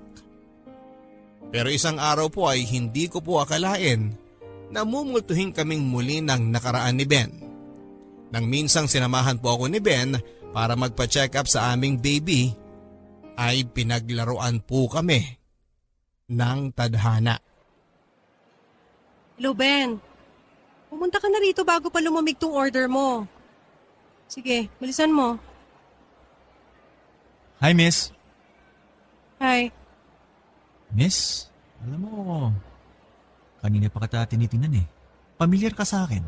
Pero isang araw po ay hindi ko po akalain na mumultuhin kaming muli ng nakaraan ni Ben. Nang minsang sinamahan po ako ni Ben para magpa-check up sa aming baby, ay pinaglaruan po kami ng tadhana. Hello, Ben. Pumunta ka na rito bago pa lumamig tong order mo. Sige, bilisan mo. Hi, Miss. Hi. Miss, alam mo, kanina pa kita tinitingnan eh. Pamilyar ka sa akin.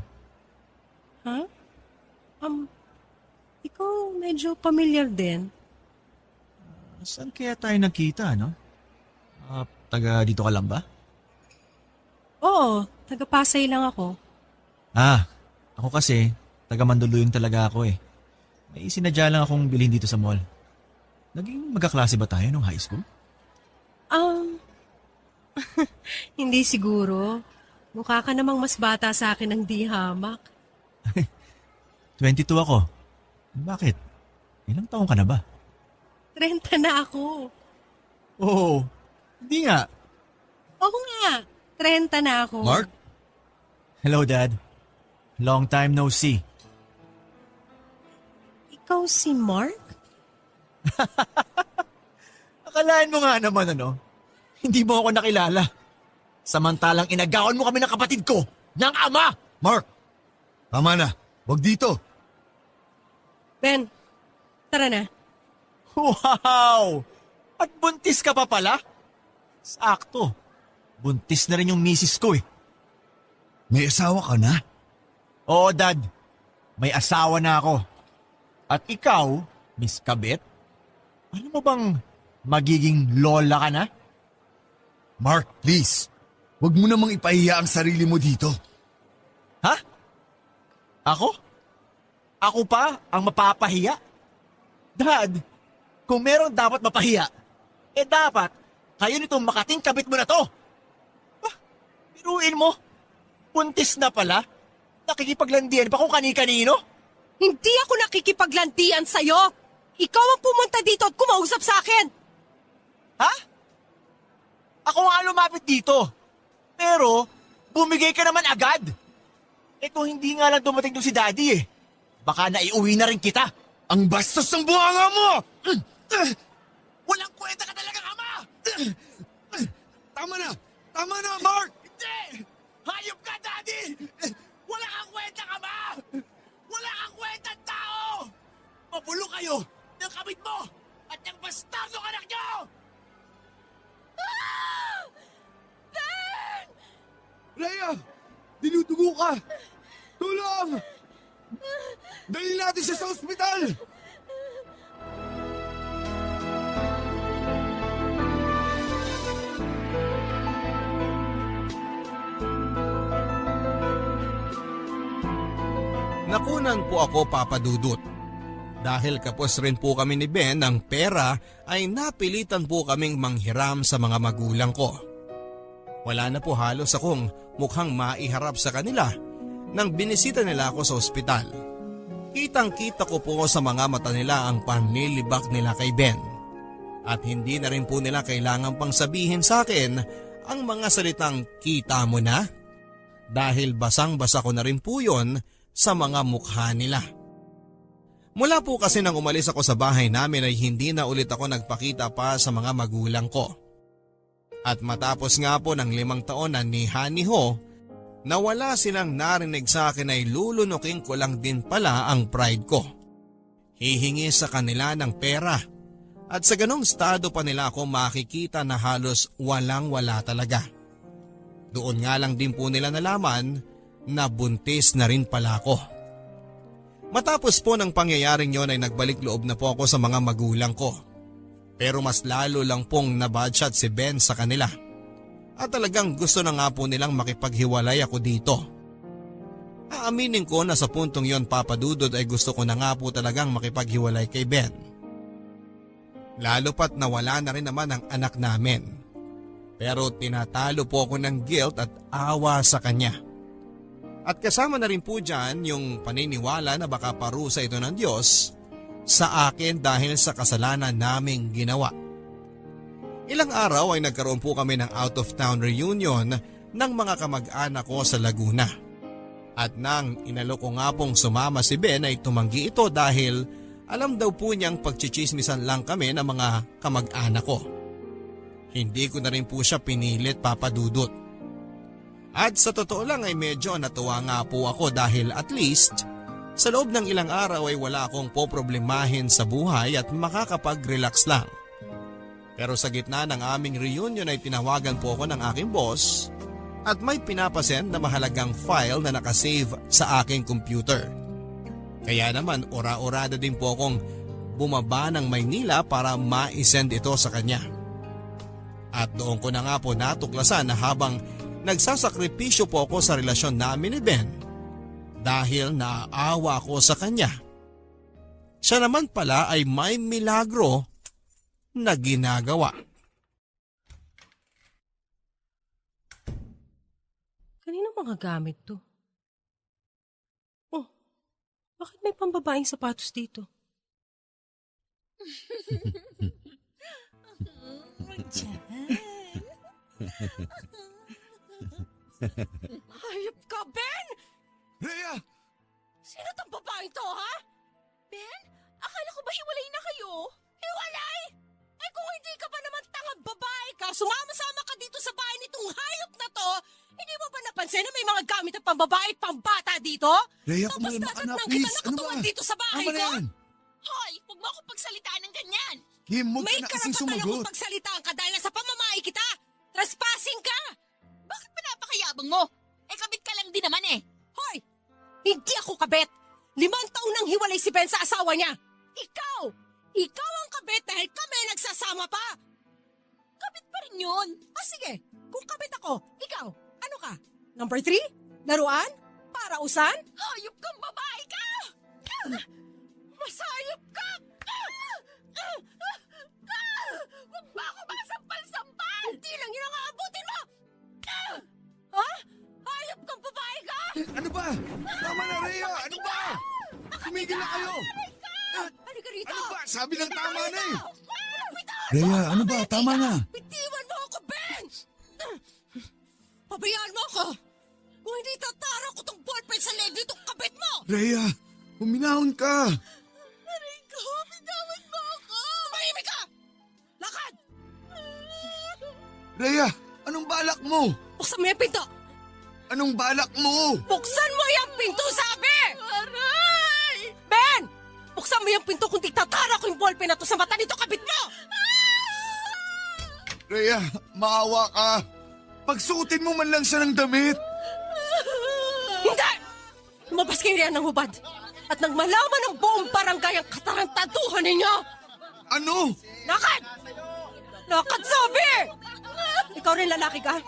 Ha? Ikaw medyo familiar din. Saan kaya tayo nagkita, no? Taga dito ka lang ba? Oo, taga-Pasay lang ako. Ako kasi, taga Mandaluyong talaga ako eh. May sinadya lang akong bilhin dito sa mall. Naging magkaklase ba tayo nung high school? Hindi siguro. Mukha ka namang mas bata sa akin ng di hamak. 22 ako. Bakit? Ilang taong ka na ba? 30 na ako. Oo, hindi nga. Oo nga, 30 na ako. Mark? Hello, Dad. Long time no see. Ikaw si Mark? Akalain mo nga naman hindi mo ako nakilala. Samantalang inagawan mo kami ng kapatid ko, ng ama! Mark, tama na. Wag dito. Ben, tara na. Wow! At buntis ka pa pala? Sakto. Buntis na rin yung misis ko eh. May asawa ka na? Oo, Dad. May asawa na ako. At ikaw, Miss Kabit, ano mo bang magiging lola ka na? Mark, please. Wag mo namang ipahiya ang sarili mo dito. Ha? Ako? Ako pa ang mapapahiya? Dad, kung meron dapat mapahiya, dapat kayo nitong makating kabit mo na to. Biruin mo, buntis na pala, nakikipaglandian pa kung kani-kanino. Hindi ako nakikipaglantian sa'yo. Ikaw ang pumunta dito at kumausap sa akin. Ha? Ako nga lumapit dito. Pero, bumigay ka naman agad. Kung hindi nga lang dumating doon si Daddy baka naiuwi na rin kita. Ang bastos ng bunganga mo! Walang kwenta ka talaga, ama! Tama na! Tama na, Mark! Hindi! Hayop ka, Daddy! Wala kang kwenta, ama! Wala kang kwenta, tao! Mabulo kayo ng kabit mo at ng bastardong anak niyo! Rhea! Dinudugo ka! Tulong! Dali natin siya sa ospital! Nakunan po ako, Papa Dudut. Dahil kapos rin po kami ni Ben ng pera ay napilitan po kaming manghiram sa mga magulang ko. Wala na po halos akong mukhang maiharap sa kanila nang binisita nila ako sa ospital. Kitang-kita ko po sa mga mata nila ang panlilibak nila kay Ben. At hindi na rin po nila kailangan pang sabihin sa akin ang mga salitang kita mo na. Dahil basang-basa ko na rin po yon sa mga mukha nila. Mula po kasi nang umalis ako sa bahay namin ay hindi na ulit ako nagpakita pa sa mga magulang ko. At matapos nga po ng 5 taon na ni Ho, na wala silang narinig sa akin ay lulunukin ko lang din pala ang pride ko. Hihingi sa kanila ng pera at sa ganong estado pa nila ako makikita na halos walang-wala talaga. Doon nga lang din po nila nalaman na buntis na rin pala ako. Matapos po ng pangyayaring yon ay nagbalik loob na po ako sa mga magulang ko. Pero mas lalo lang pong nabadshot si Ben sa kanila. At talagang gusto na nga po nilang makipaghiwalay ako dito. Aaminin ko na sa puntong yon, Papa Dudut, ay gusto ko na nga po talagang makipaghiwalay kay Ben. Lalo pat nawala na rin naman ang anak namin. Pero tinatalo po ako ng guilt at awa sa kanya. At kasama na rin po dyan yung paniniwala na baka parusa ito ng Diyos sa akin dahil sa kasalanan naming ginawa. Ilang araw ay nagkaroon po kami ng out of town reunion ng mga kamag-anak ko sa Laguna. At nang inalok ko nga pong sumama si Ben ay tumanggi ito dahil alam daw po niyang pagchichismisan lang kami ng mga kamag-anak ko. Hindi ko na rin po siya pinilit, Papa Dudut. At sa totoo lang ay medyo natuwa nga po ako dahil at least sa loob ng ilang araw ay wala akong poproblemahin sa buhay at makakapag-relax lang. Pero sa gitna ng aming reunion ay tinawagan po ako ng aking boss at may pinapasend na mahalagang file na nakasave sa aking computer. Kaya naman ora-orada din po akong bumaba ng Maynila para ma-send ito sa kanya. At doon ko na nga po natuklasan na habang nagsasakripisyo po ako sa relasyon namin ni Ben dahil naaawa ko sa kanya. Siya naman pala ay may milagro na ginagawa. Kanino mga gamit to? Oh, bakit may pambabaeng sapatos dito? Hayop ka, Ben! Rhea! Sino tong babaeng to, ha? Ben, akala ko ba hiwalay na kayo? Hiwalay? Ay kung hindi ka pa naman tangang babae ka, sumama-sama ka dito sa bahay nitong hayop na to, hindi mo ba napansin na may mga gamit na pambabae at pambata dito? Rhea, Tapos kumalma ka na, dadatnang please. kita Ano ba? nakatuwad dito sa bahay Tama na ko? yan. Hoy, huwag mo ako pagsalitaan ng ganyan. Kim, huwag May ka na kasing karapatan sumagot. akong pagsalitaan ka dahil sa pamamahay kita. Trespassing ka! Bakit pinapakayabang mo? Eh, kabit ka lang din naman eh. Hoy! Hindi ako kabet! 5 taon nang hiwalay si Ben sa asawa niya! Ikaw! Ikaw ang kabet dahil kami nagsasama pa! Kabit pa rin yun. Sige, kung kabet ako, ikaw, ano ka? Number 3? Laruan? Parausan? Hayop kang babae ka! Masayop ka! Huwag ba ako masampal-sampal? Hindi lang yun ang aabutin mo! Ha? Hayop kang babae ka! Ano ba? Tama na, Rhea! Ano ba? Tumigil na kayo! Halika rito! Ano ba? Sabi ng tama na eh! Bitaw! Rhea, ano ba? Tama na! Bitiwan mo ako, Ben! Pabayaan mo ako! Kung hindi tatara ko tong ballpen sa leg nitong kabit mo! Rhea, huminahon ka! Aray ko, bitawan mo ako! Tumahimik ka! Lakad! Rhea, anong balak mo? Buksan mo yung pinto! Anong balak mo? Buksan mo yung pinto, sabi! Aray! Ben! Buksan mo yung pinto kung di tatara ko yung ballpen na to sa mata nito kabit mo! Rhea, maawa ka. Pagsuotin mo man lang siya ng damit. Hindi! Lumabas kayo riyan ng hubad at nang malaman ng buong barangay ang katarantaduhan ninyo! Ano? Lakad! Lakad, sabi! Ikaw rin lalaki ka.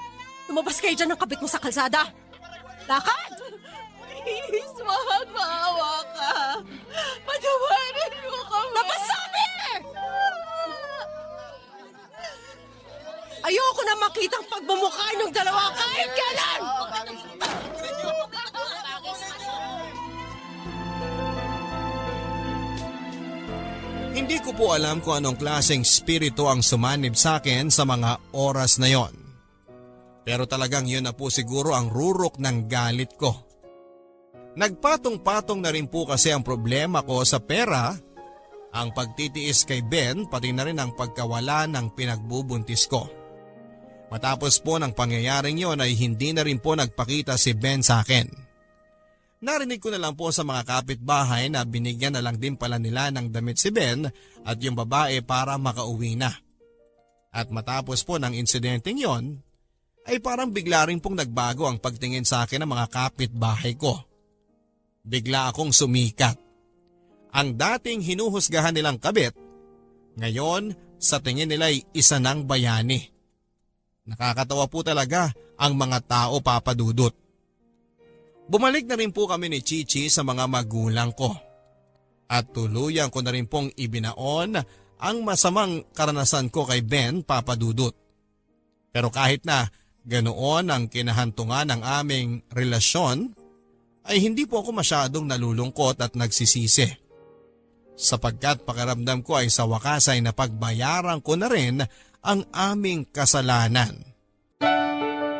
Lumabas kayo dyan ng kabit mo sa kalsada. Lakad! Please, wag maawa ka. Patawarin mo kami. Labas, sabi! Ayoko na makitang pagmumukha ng dalawa kahit kailan! Hindi ko po alam kung anong klaseng spirito ang sumanib sa akin sa mga oras na yon. Pero talagang yun na po siguro ang rurok ng galit ko. Nagpatong-patong na rin po kasi ang problema ko sa pera, ang pagtitiis kay Ben pati na rin ang pagkawala ng pinagbubuntis ko. Matapos po ng pangyayaring yon ay hindi na rin po nagpakita si Ben sa akin. Narinig ko na lang po sa mga kapitbahay na binigyan na lang din pala nila ng damit si Ben at yung babae para makauwi na. At matapos po ng insidenteng yon, ay parang bigla rin pong nagbago ang pagtingin sa akin ng mga kapitbahay ko. Bigla akong sumikat. Ang dating hinuhusgahan nilang kabit, ngayon sa tingin nila ay isa ng bayani. Nakakatawa po talaga ang mga tao, Papa Dudut. Bumalik na rin po kami ni Chichi sa mga magulang ko. At tuluyan ko na rin pong ibinaon ang masamang karanasan ko kay Ben, Papa Dudut. Pero kahit na ganoon ang kinahantungan ng aming relasyon, ay hindi po ako masyadong nalulungkot at nagsisisi. Sapagkat pakiramdam ko ay sa wakas ay napagbayaran ko na rin ang aming kasalanan.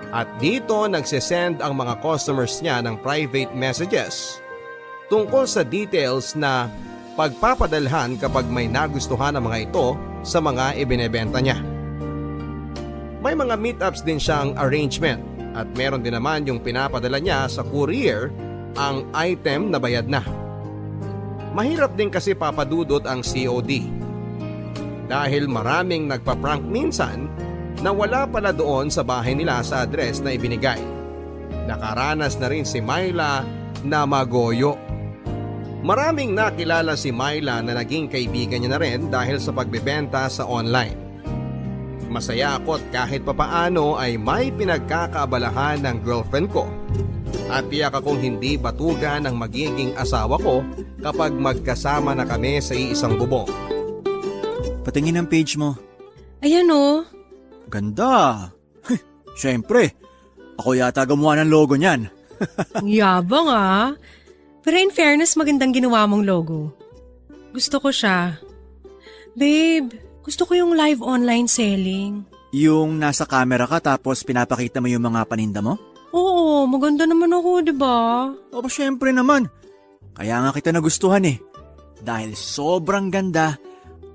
At dito nagsisend ang mga customers niya ng private messages tungkol sa details na pagpapadalhan kapag may nagustuhan ng mga ito sa mga ibinebenta niya. May mga meetups din siyang arrangement at meron din naman yung pinapadala niya sa courier ang item na bayad na. Mahirap din kasi papadudot ang COD dahil maraming nagpa-prank minsan na wala pala doon sa bahay nila sa address na ibinigay. Nakaranas na rin si Myla na magoyo. Maraming nakilala si Myla na naging kaibigan niya na rin dahil sa pagbebenta sa online. Masaya ako at kahit papaano ay may pinagkakaabalahan ng girlfriend ko. At tiyak akong hindi batugan ang magiging asawa ko kapag magkasama na kami sa iisang bubong. Patingin ang page mo. Ayan oh. Ganda. Siyempre, ako yata gumawa ng logo niyan. Ang yabang ah. Pero in fairness, magandang ginawa mong logo. Gusto ko siya. Babe, gusto ko yung live online selling. Yung nasa camera ka tapos pinapakita mo yung mga paninda mo? Oo, maganda naman ako, di ba? Aba, syempre naman. Kaya nga kita nagustuhan eh. Dahil sobrang ganda,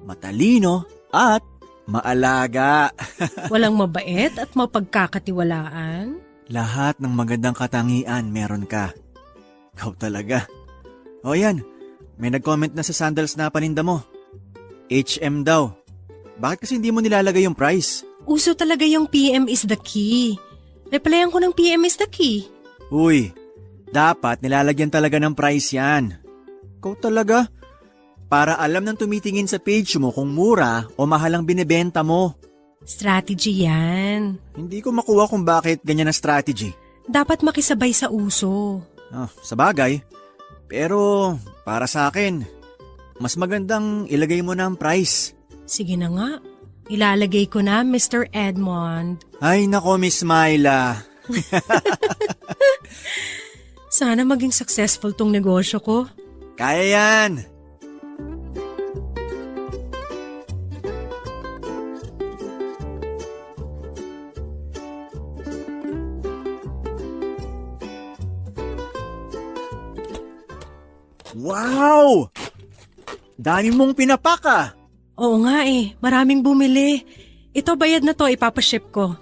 matalino, at maalaga. Walang mabait at mapagkakatiwalaan. Lahat ng magandang katangian meron ka. Ikaw talaga. O yan, may nag-comment na sa sandals na paninda mo. HM daw. Bakit kasi hindi mo nilalagay yung price? Uso talaga yung PM is the key. Replyan ko ng PM is the key. Uy, dapat nilalagyan talaga ng price yan. Ikaw talaga. Para alam ng tumitingin sa page mo kung mura o mahal ang binibenta mo. Strategy yan. Hindi ko makuha kung bakit ganyan ang strategy. Dapat makisabay sa uso. Sa bagay. Pero para sa akin, mas magandang ilagay mo na ang price. Sige na nga. Ilalagay ko na, Mr. Edmond. Ay nako, Miss Myla. Sana maging successful tong negosyo ko. Kaya yan. Wow! Dami mong pinapaka. Oo nga eh, maraming bumili. Ito bayad na to, ipapaship ko.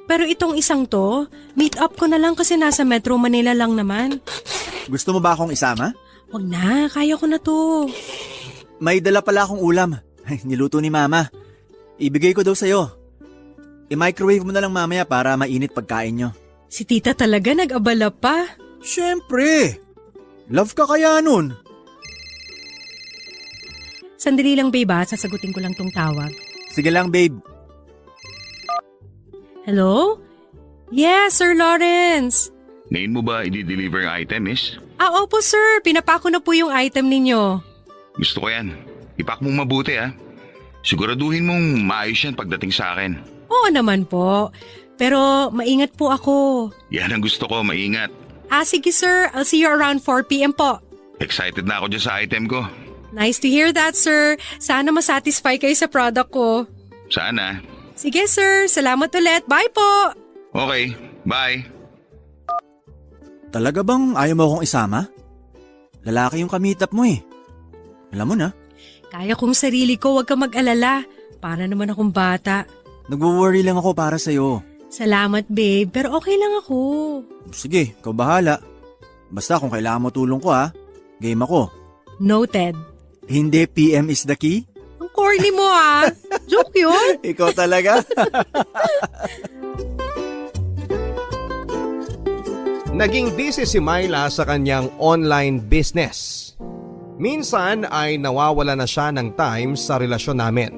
Pero itong isang to, meet up ko na lang kasi nasa Metro Manila lang naman. Gusto mo ba akong isama? Wag na, kaya ko na to. May dala pala akong ulam. Niluto ni Mama. Ibigay ko daw sa'yo. I-microwave mo na lang mamaya para mainit pagkain nyo. Si tita talaga nag-abala pa. Siyempre! Love ka kaya nun? Sandali lang babe ha, sasagutin ko lang tong tawag. Sige lang babe. Hello? Yes, Sir Lawrence. Ngayon mo ba i-deliver ang item, miss? Opo sir, pinapako na po yung item ninyo. Gusto ko yan. Ipak mong mabuti Siguraduhin mong maayos yan pagdating sa akin. Oo naman po, pero maingat po ako. Yan ang gusto ko, maingat. Sige sir, I'll see you around 4 p.m. po. Excited na ako dyan sa item ko. Nice to hear that sir. Sana masatisfy kayo sa product ko. Sana. Sige sir, salamat ulit. Bye po! Okay, bye. Talaga bang ayaw mo akong isama? Lalaki yung kamitap mo eh. Alam mo na. Kaya kong sarili ko, huwag ka mag-alala. Para naman akong bata. Nagwo-worry lang ako para sa'yo. Salamat babe, pero okay lang ako. Sige, ikaw bahala. Basta kung kailangan mo tulong ko game ako. Noted. Hindi PM is the key? Ang corny mo Joke yun? Ikaw talaga? Naging busy si Myla sa kanyang online business. Minsan ay nawawala na siya ng time sa relasyon namin.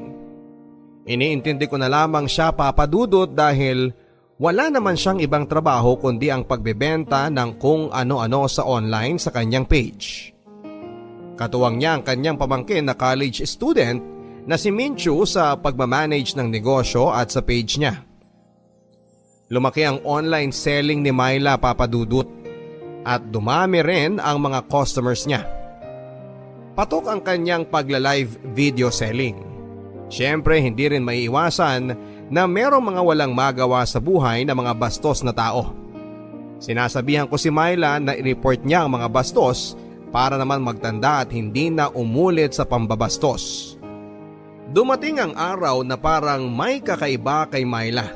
Iniintindi ko na lamang siya papadudot dahil wala naman siyang ibang trabaho kundi ang pagbebenta ng kung ano-ano sa online sa kanyang page. Katuwang niya ang kanyang pamangkin na college student na si Minchu sa pagmamanage ng negosyo at sa page niya. Lumaki ang online selling ni Myla papadudot at dumami rin ang mga customers niya. Patok ang kanyang pagla-live video selling. Siyempre hindi rin maiiwasan na merong mga walang magawa sa buhay na mga bastos na tao. Sinasabihan ko si Myla na i-report niya ang mga bastos para naman magtanda at hindi na umulit sa pambabastos. Dumating ang araw na parang may kakaiba kay Myla.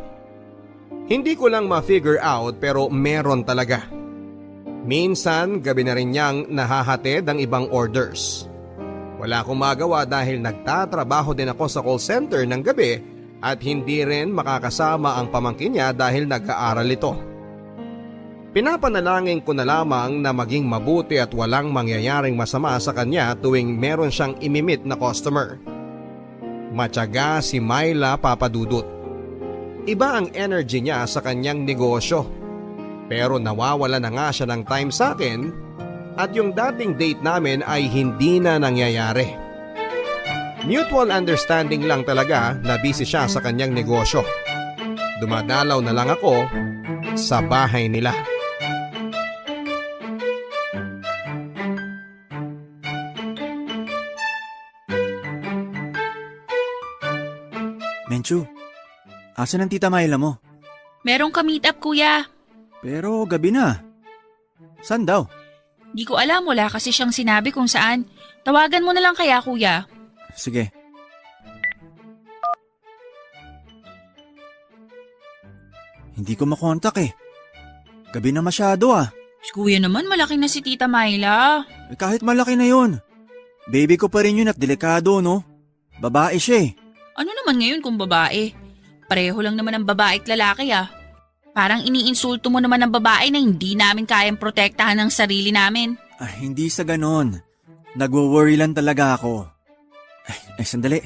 Hindi ko lang ma-figure out pero meron talaga. Minsan gabi na rin niyang nahahatid ang ibang orders. Wala akong magawa dahil nagtatrabaho din ako sa call center ng gabi at hindi rin makakasama ang pamangkin niya dahil nag-aaral ito. Pinapanalangin ko na lamang na maging mabuti at walang mangyayaring masama sa kanya tuwing meron siyang imimit na customer. Matyaga si Myla papadudot. Iba ang energy niya sa kanyang negosyo. Pero nawawala na nga siya ng time sa akin at yung dating date namin ay hindi na nangyayari. Mutual understanding lang talaga na busy siya sa kanyang negosyo. Dumadalaw na lang ako sa bahay nila. Menchu, asan ang tita Myla mo? Merong ka-meet up, kuya. Pero gabi na. Saan daw? Di ko alam, wala kasi siyang sinabi kung saan. Tawagan mo na lang kaya, kuya. Sige. Hindi ko makontak eh. Gabi na masyado ah. Kuya naman, malaki na si Tita Myla. Kahit malaki na yon. Baby ko pa rin yun at delikado no. Babae siya eh. Ano naman ngayon kung babae? Pareho lang naman ang babae at lalaki ah. Parang iniinsulto mo naman ang babae na hindi namin kayang protektahan ng sarili namin. Hindi sa ganon. Nagwo-worry lang talaga ako. Sandali.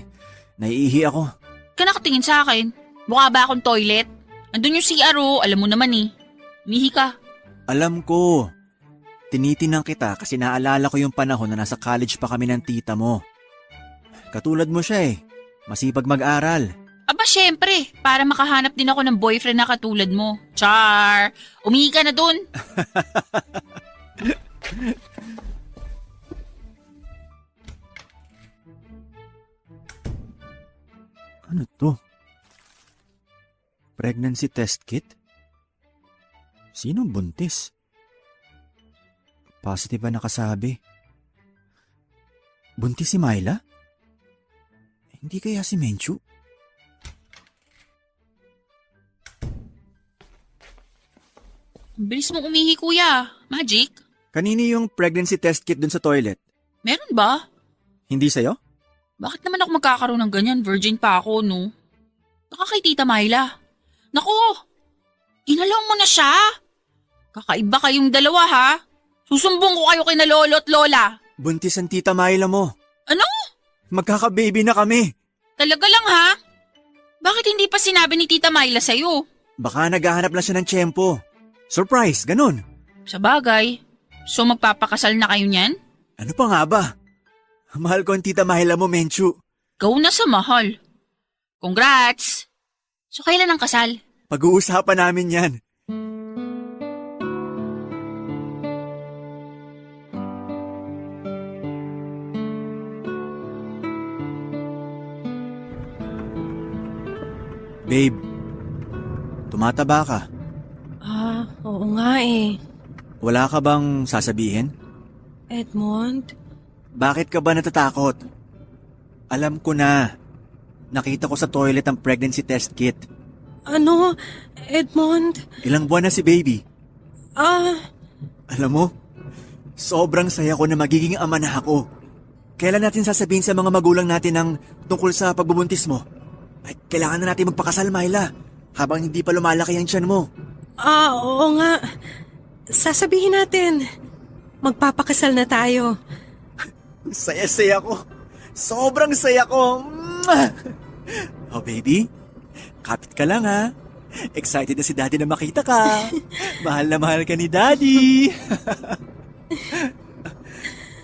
Naiihi ako. Ka nakatingin sa akin. Mukha ba akong toilet? Andun yung CRO, alam mo naman eh. Mihi ka. Alam ko. Tinitinang kita kasi naalala ko yung panahon na nasa college pa kami ng tita mo. Katulad mo siya eh. Masipag mag-aral. Aba syempre, para makahanap din ako ng boyfriend na katulad mo. Char! Umihi ka na dun. Ano to? Pregnancy test kit? Sinong buntis? Positive ba nakasabi? Buntis si Myla? Hindi kaya si Menchu? Bilis mong umihi, kuya. Magic? Kanini yung pregnancy test kit dun sa toilet? Meron ba? Hindi sa'yo? Bakit naman ako magkakaroon ng ganyan? Virgin pa ako, no? Baka kay Tita Myla. Naku! Inalaw mo na siya? Kakaiba kayong dalawa, ha? Susumbong ko kayo kay na lolo at lola. Buntis ang tita Myla mo. Ano? Magkaka-baby na kami. Talaga lang, ha? Bakit hindi pa sinabi ni Tita Myla sa'yo? Baka naghahanap lang siya ng tiyempo. Surprise, ganun. Sa bagay. So magpapakasal na kayo niyan? Ano pa nga ba? Mahal ko ang tita Myla mo, Menchu. Ikaw na sa mahal. Congrats! So kailan ang kasal? Pag-uusapan namin yan. Babe, tumataba ka. Oo nga eh. Wala ka bang sasabihin? Edmond? Bakit ka ba natatakot? Alam ko na. Nakita ko sa toilet ang pregnancy test kit. Ano? Edmond? Ilang buwan na si baby? Alam mo, sobrang saya ko na magiging ama na ako. Kailan natin sasabihin sa mga magulang natin ang tungkol sa pagbubuntis mo? Ay, kailangan na natin magpakasal, Myla, habang hindi pa lumalaki ang tiyan mo. Oo nga. Sasabihin natin. Magpapakasal na tayo. Saya-saya ko. Sobrang saya ko. Oh, baby, kapit ka lang ha. Excited na si Daddy na makita ka. Mahal na mahal ka ni Daddy.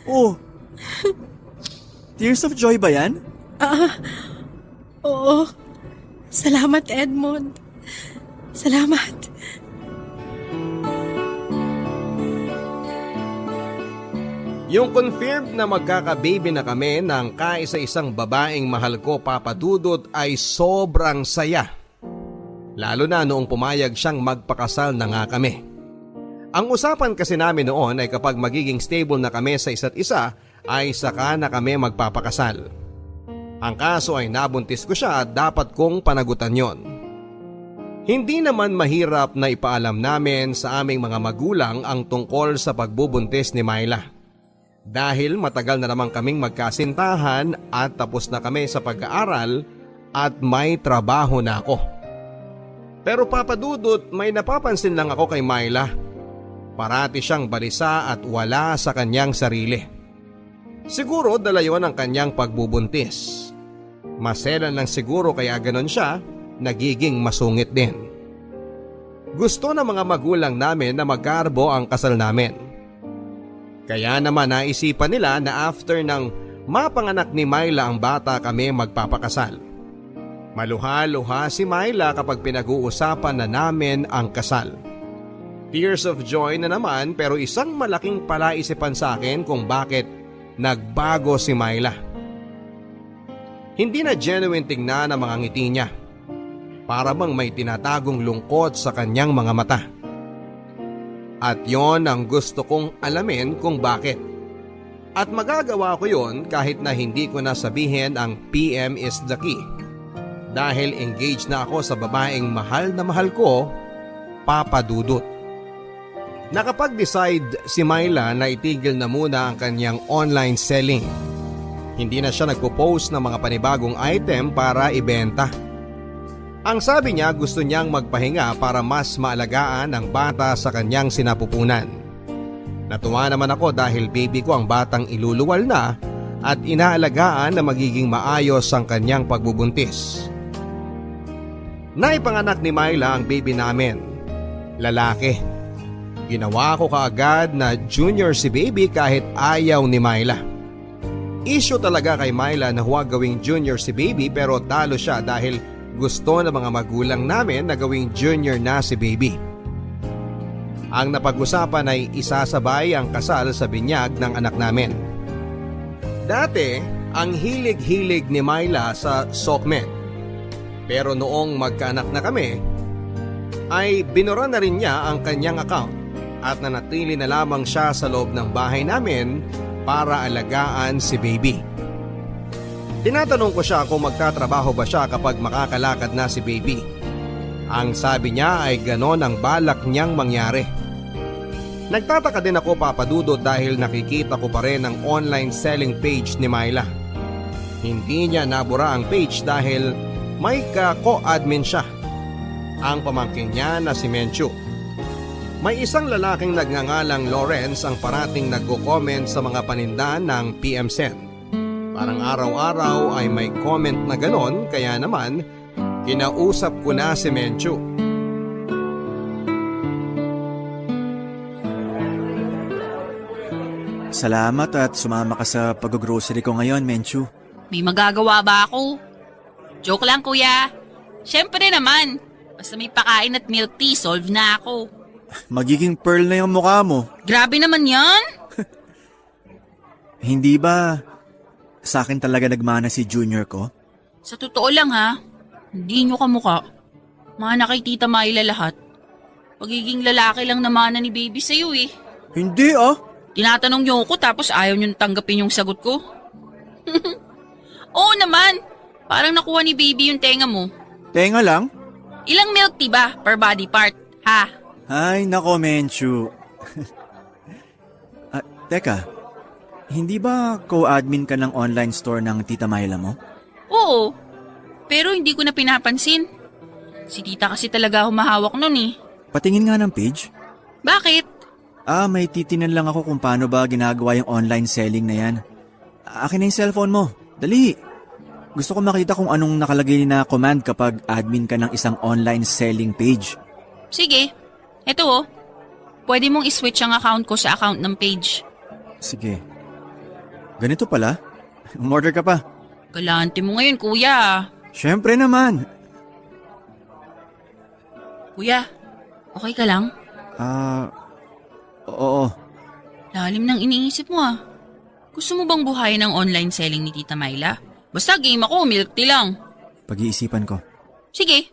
Oh, tears of joy ba yan? Oo. Salamat, Edmond. Salamat. Yung confirmed na magkaka-baby na kami ng kaisa-isang babaeng mahal ko, Papa Dudut, ay sobrang saya. Lalo na noong pumayag siyang magpakasal na nga kami. Ang usapan kasi namin noon ay kapag magiging stable na kami sa isa't isa ay saka na kami magpapakasal. Ang kaso ay nabuntis ko siya at dapat kong panagutan yon. Hindi naman mahirap na ipaalam namin sa aming mga magulang ang tungkol sa pagbubuntis ni Myla. Dahil matagal na naman kaming magkasintahan at tapos na kami sa pag-aaral at may trabaho na ako. Pero Papa Dudut, may napapansin lang ako kay Myla. Parati siyang balisa at wala sa kanyang sarili. Siguro dala yun ang kanyang pagbubuntis. Maselan lang siguro kaya ganon siya nagiging masungit din. Gusto ng mga magulang namin na magkarbo ang kasal namin. Kaya naman naisipan nila na after ng mapanganak ni Myla ang bata kami magpapakasal. Maluha-luha si Myla kapag pinag-uusapan na namin ang kasal. Tears of joy na naman pero isang malaking palaisipan sa akin kung bakit nagbago si Myla. Hindi na genuine tingnan ang mga ngiti niya. Para bang may tinatagong lungkot sa kanyang mga mata. At yon ang gusto kong alamin kung bakit. At magagawa ko yon kahit na hindi ko na sabihin ang PM is the key. Dahil engaged na ako sa babaeng mahal na mahal ko, Papa Dudut. Nakapag-decide si Myla na itigil na muna ang kanyang online selling. Hindi na siya nagpo-post ng mga panibagong item para ibenta. Ang sabi niya gusto niyang magpahinga para mas maalagaan ang bata sa kanyang sinapupunan. Natuwa naman ako dahil baby ko ang batang iluluwal na at inaalagaan na magiging maayos ang kanyang pagbubuntis. Naipanganak ni Myla ang baby namin. Lalaki. Ginawa ko kaagad na junior si baby kahit ayaw ni Myla. Issue talaga kay Myla na huwag gawing junior si baby pero talo siya dahil gusto ng mga magulang namin na gawing junior na si baby. Ang napag-usapan ay isasabay ang kasal sa binyag ng anak namin. Dati, ang hilig-hilig ni Myla sa Sokmen. Pero noong magkaanak na kami, ay binura na rin niya ang kanyang account at nanatili na lamang siya sa loob ng bahay namin para alagaan si baby. Tinatanong ko siya kung magtatrabaho ba siya kapag makakalakad na si baby. Ang sabi niya ay ganon ang balak niyang mangyari. Nagtataka din ako papadudot dahil nakikita ko pa rin ang online selling page ni Myla. Hindi niya nabura ang page dahil may ka-co-admin siya. Ang pamangkin niya na si Menchu. May isang lalaking nagngangalang Lawrence ang parating nagko-comment sa mga panindahan ng PM Sen. Parang araw-araw ay may comment na ganon kaya naman kinausap ko na si Menchu. Salamat at sumama ka sa pag-grocery ko ngayon, Menchu. May magagawa ba ako? Joke lang kuya. Siyempre naman. Basta may pakain at milk tea, solve na ako. Magiging pearl na yung mukha mo. Grabe naman yan. Hindi ba sa akin talaga nagmana si junior ko? Sa totoo lang ha, hindi nyo kamukha. Mana kay Tita Myla lahat. Pagiging lalaki lang naman ni baby sa'yo eh. Hindi ah. Tinatanong nyo ako tapos ayaw nyo tanggapin yung sagot ko. Oo naman, parang nakuha ni baby yung tenga mo. Tenga lang? Ilang milk tea ba per body part, ha? Ay nako, Menchu. Teka, hindi ba co-admin ka ng online store ng Tita Myla mo? Oo, pero hindi ko na pinapansin. Si tita kasi talaga humahawak nun eh. Patingin nga ng page. Bakit? May titinan lang ako kung paano ba ginagawa yung online selling na yan. Akin na yung cellphone mo. Dali. Gusto ko makita kung anong nakalagay na command kapag admin ka ng isang online selling page. Sige. Eto oh. Pwede mong iswitch ang account ko sa account ng page. Sige. Ganito pala? Umorder ka pa? Galante mo ngayon, kuya. Siyempre naman. Kuya, okay ka lang? Oo. Lalim ng iniisip mo ah. Gusto mo bang buhayin ang online selling ni Tita Myla? Basta game ako, milk tea lang. Pag-iisipan ko. Sige.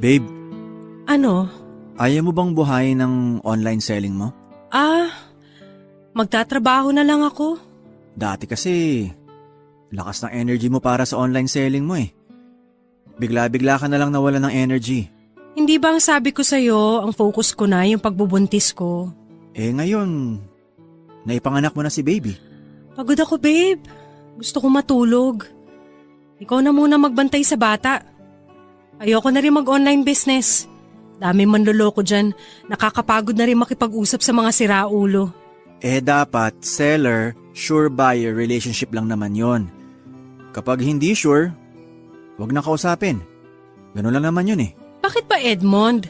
Babe. Ano? Ayaw mo bang buhayin ng online selling mo? Magtatrabaho na lang ako. Dati kasi, lakas ng energy mo para sa online selling mo eh. Bigla-bigla ka na lang nawala ng energy. Hindi ba ang sabi ko sa'yo, ang focus ko na yung pagbubuntis ko? Ngayon, naipanganak mo na si baby. Pagod ako, babe. Gusto ko matulog. Ikaw na muna magbantay sa bata. Ayoko na rin mag-online business. Dami manloloko dyan. Nakakapagod na rin makipag-usap sa mga siraulo. Dapat seller, sure buyer relationship lang naman yon. Kapag hindi sure, wag na kausapin. Ganun lang naman yun eh. Bakit ba, Edmond?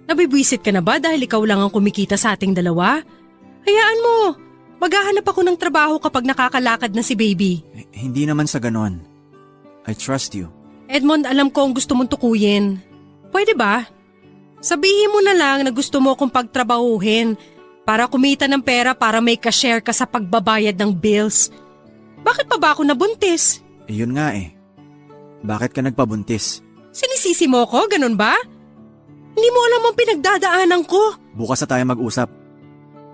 Nabibwisit ka na ba dahil ikaw lang ang kumikita sa ating dalawa? Hayaan mo. Maghahanap ako ng trabaho kapag nakakalakad na si baby. Hindi naman sa ganon. I trust you. Edmond, alam ko ang gusto mong tukuyin. Pwede ba? Sabihin mo na lang na gusto mo akong pagtrabahuhin para kumita ng pera para may ka-share ka sa pagbabayad ng bills. Bakit pa ba ako nabuntis? Yun nga eh. Bakit ka nagpabuntis? Sinisisi mo ko, ganun ba? Hindi mo alam ang pinagdadaanan ko. Bukas na tayo mag-usap.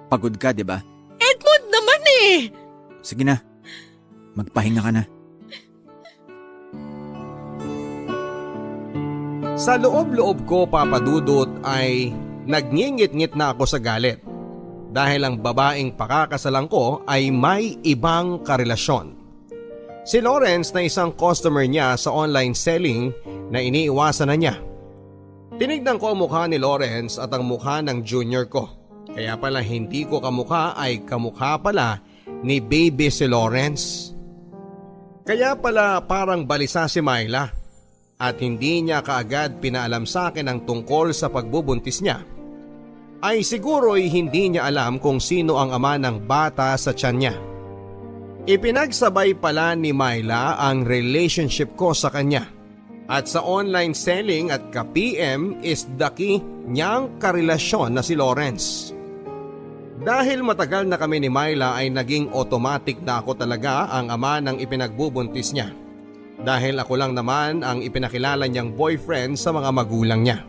Pagod ka, di ba? Edmond naman eh! Sige na. Magpahinga ka na. Sa loob-loob ko, Papa Dudut, ay nagngingit-ngit na ako sa galit dahil ang babaeng pakakasalan ko ay may ibang karelasyon. Si Lawrence na isang customer niya sa online selling na iniiwasan na niya. Tinignan ko ang mukha ni Lawrence at ang mukha ng junior ko. Kaya pala hindi ko kamukha ay kamukha pala ni baby si Lawrence. Kaya pala parang balisa si Myla. At hindi niya kaagad pinaalam sa akin ang tungkol sa pagbubuntis niya. Ay siguro'y hindi niya alam kung sino ang ama ng bata sa tiyan niya. Ipinagsabay pala ni Myla ang relationship ko sa kanya. At sa online selling at ka-PM is the key niyang karelasyon na si Lawrence. Dahil matagal na kami ni Myla ay naging automatic na ako talaga ang ama ng ipinagbubuntis niya. Dahil ako lang naman ang ipinakilala niyang boyfriend sa mga magulang niya.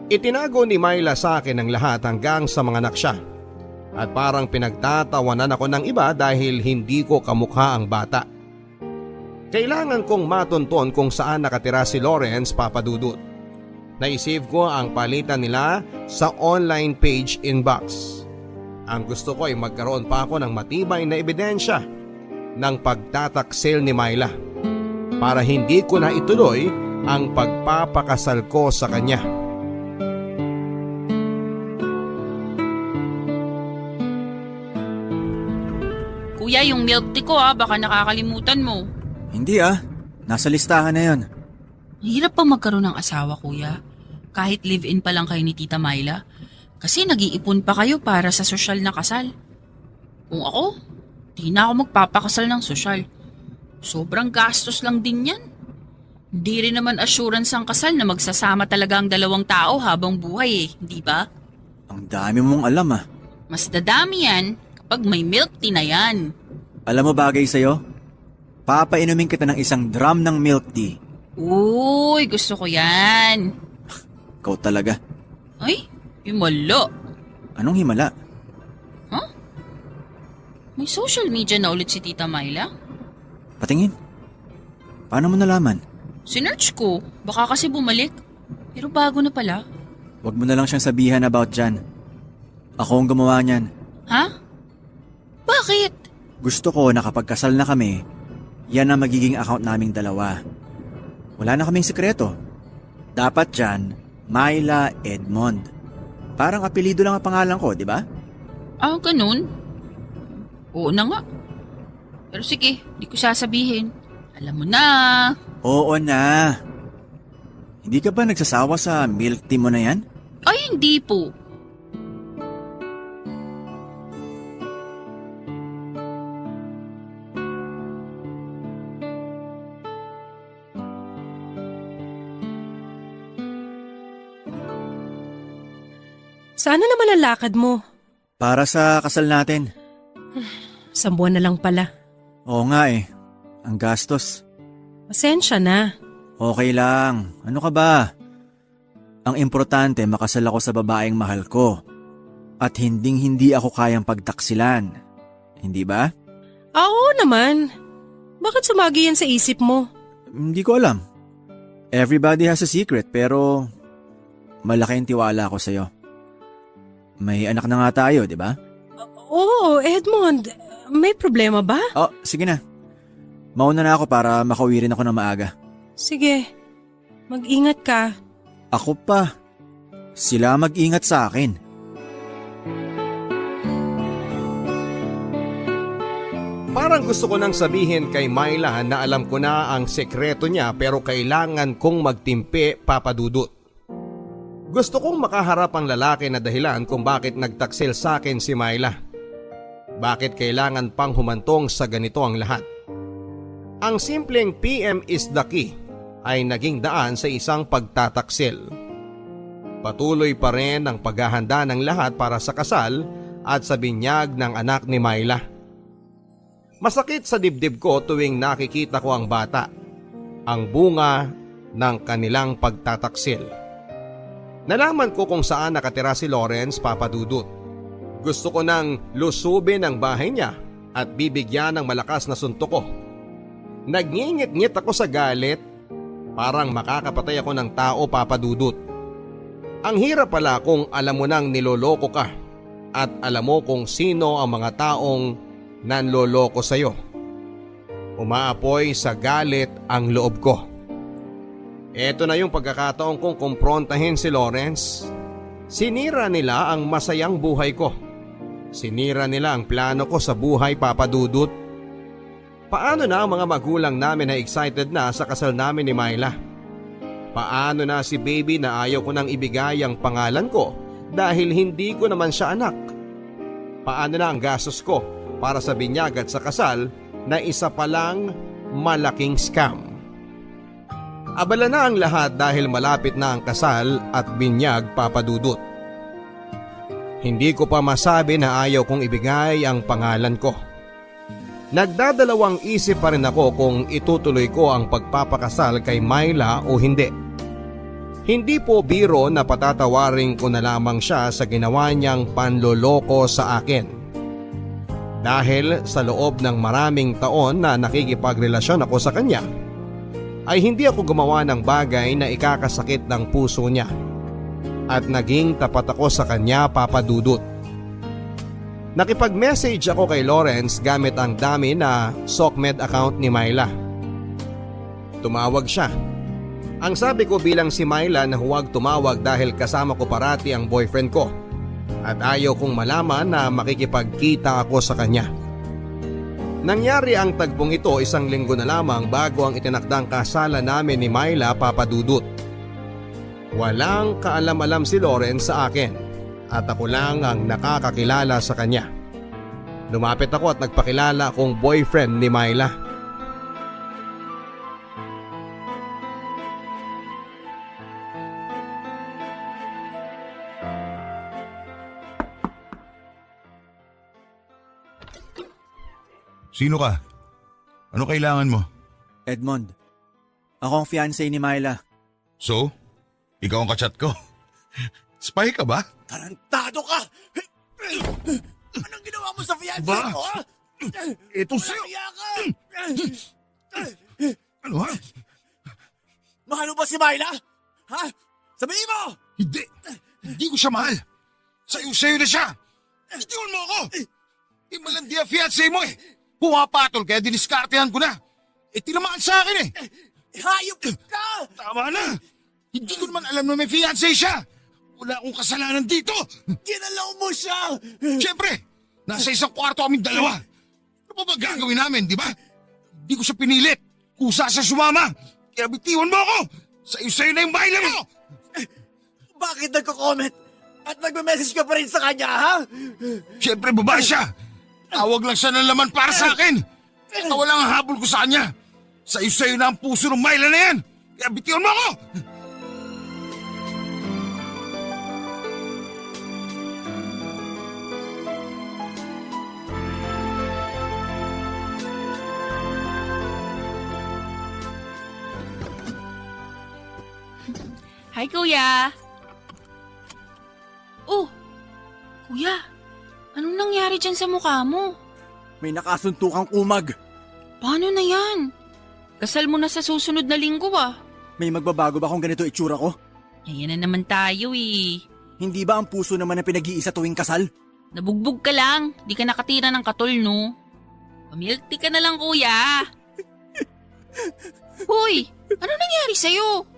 Itinago ni Myla sa akin ang lahat hanggang sa mga anak siya. At parang pinagtatawanan ako ng iba dahil hindi ko kamukha ang bata. Kailangan kong matunton kung saan nakatira si Lawrence, Papa Dudut. Naisave ko ang palitan nila sa online page inbox. Ang gusto ko ay magkaroon pa ako ng matibay na ebidensya ng pagtataksil ni Myla para hindi ko na ituloy ang pagpapakasal ko sa kanya. Kuya, yung milk tea ko baka nakakalimutan mo. Hindi nasa listahan na yon. Hirap pa magkaroon ng asawa, kuya. Kahit live-in pa lang kayo ni Tita Myla. Kasi nag-iipon pa kayo para sa sosyal na kasal. Kung ako, di na ako magpapakasal ng sosyal. Sobrang gastos lang din yan. Hindi rin naman assurance ang kasal na magsasama talaga ang dalawang tao habang buhay di ba? Ang dami mong alam Mas dadami yan kapag may milk tea na yan. Alam mo bagay sa'yo? Papainumin kita ng isang drum ng milk tea. Uy, gusto ko yan. Ikaw talaga. Ay, himala. Anong himala? May social media na ulit si Tita Myla? Patingin. Paano mo nalaman? Sinearch ko. Baka kasi bumalik. Pero bago na pala. Huwag mo na lang siyang sabihan about dyan. Ako ang gumawa niyan. Ha? Bakit? Gusto ko na kapag kasal na kami, yan ang magiging account naming dalawa. Wala na kaming sikreto. Dapat dyan, Myla Edmond. Parang apelido lang ang pangalan ko, di ba? Ganun? Oo na nga. Pero sige, di ko sasabihin. Alam mo na. Oo na. Hindi ka ba nagsasawa sa milk tea mo na yan? Ay, hindi po. Saan na naman ang lakad mo? Para sa kasal natin. 1 buwan na lang pala. Oo nga ang gastos. Pasensya na. Okay lang, ano ka ba? Ang importante makasal ako sa babaeng mahal ko. At hindi ako kayang pagtaksilan. Hindi ba? Oo naman. Bakit sumagi yan sa isip mo? Hindi ko alam. Everybody has a secret pero malaki ang tiwala ko sa'yo. May anak na nga tayo, di ba? Oo, Edmond. May problema ba? Sige na. Mauna na ako para makauwi rin ako ng maaga. Sige. Mag-ingat ka. Ako pa. Sila mag-ingat sa akin. Parang gusto ko nang sabihin kay Myla na alam ko na ang sekreto niya pero kailangan kong magtimpi, Papa Dudut. Gusto kong makaharap ang lalaki na dahilan kung bakit nagtaksil sa akin si Myla. Bakit kailangan pang humantong sa ganito ang lahat? Ang simpleng PM is the key ay naging daan sa isang pagtataksil. Patuloy pa rin ang paghahanda ng lahat para sa kasal at sa binyag ng anak ni Myla. Masakit sa dibdib ko tuwing nakikita ko ang bata, ang bunga ng kanilang pagtataksil. Nalaman ko kung saan nakatira si Lawrence, Papa Dudut. Gusto ko nang lusubin ang bahay niya at bibigyan ng malakas na suntok ko. Nagngingit-ngit ako sa galit, parang makakapatay ako ng tao, Papa Dudut. Ang hirap pala kung alam mo nang niloloko ka at alam mo kung sino ang mga taong nanloloko sa'yo. Umaapoy sa galit ang loob ko. Eto na yung pagkakataon kong kumprontahin si Lawrence. Sinira nila ang masayang buhay ko. Sinira nila ang plano ko sa buhay, Papa Dudut. Paano na ang mga magulang namin na excited na sa kasal namin ni Myla? Paano na si baby na ayaw ko nang ibigay ang pangalan ko dahil hindi ko naman siya anak? Paano na ang gastos ko para sa binyag at sa kasal na isa palang malaking scam? Abala na ang lahat dahil malapit na ang kasal at binyag, Papa Dudut. Hindi ko pa masabi na ayaw kong ibigay ang pangalan ko. Nagdadalawang isip pa rin ako kung itutuloy ko ang pagpapakasal kay Myla o hindi. Hindi po biro na patatawarin ko na lamang siya sa ginawa niyang panloloko sa akin. Dahil sa loob ng maraming taon na nakikipagrelasyon ako sa kanya, ay hindi ako gumawa ng bagay na ikakasakit ng puso niya. At naging tapat ako sa kanya, Papa Dudut. Nakipag-message ako kay Lawrence gamit ang dami na SOCMED account ni Myla. Tumawag siya. Ang sabi ko bilang si Myla na huwag tumawag dahil kasama ko parati ang boyfriend ko. At ayaw kong malaman na makikipagkita ako sa kanya. Nangyari ang tagpong ito 1 linggo na lamang bago ang itinakdang kasalan namin ni Myla, Papa Dudut. Walang kaalam-alam si Lawrence sa akin at ako lang ang nakakakilala sa kanya. Lumapit ako at nagpakilala akong boyfriend ni Myla. Sino ka? Ano kailangan mo? Edmond, ako ang fiancé ni Myla. So? Ikaw ang kachat ko? Spy ka ba? Tarantado ka! Anong ginawa mo sa fiancé Ba? ko, ha? Ito sa'yo! Kaya ka! Ano ha? Mahal mo ba si Myla? Ha? Sabihin mo! Hindi! Hindi ko siya mahal! Sa'yo na siya! Itiwan mo ako! Malandi ang fiancé mo eh! Pumapatol kaya diniskartehan ko na! Tinamaan sa akin eh! Hayop ka! Tama na! Hindi ko naman alam na may fiancé siya! Wala akong kasalanan dito! Ginalaw mo siya! Siyempre! Nasa isang kwarto kaming dalawa! Ano pa ba gagawin namin, di ba? Hindi ko siya pinilit! Kusa siya sumama! Kaya bitiwan mo ako! Sa'yo na yung baile mo! Bakit nagko-comment? At nagme-message ka pa rin sa kanya, ha? Siyempre babae siya! Tawag lang siya ng laman para sa akin! Tawa lang ang habol ko sa kanya! Sa'yo na ang puso ng Myla na yan! Kaya bitiwan mo ako! Hi, Kuya. Oh, Kuya, anong nangyari dyan sa mukha mo? May nakasuntukang kumag. Paano na yan? Kasal mo na sa susunod na linggo ah. May magbabago ba kung ganito itsura ko? Ayan na naman tayo eh. Hindi ba ang puso naman ang pinag-iisa tuwing kasal? Nabugbog ka lang, di ka nakatira ng katol no? Pamilk tea ka na lang, Kuya. Hoy, ano nangyari sa'yo?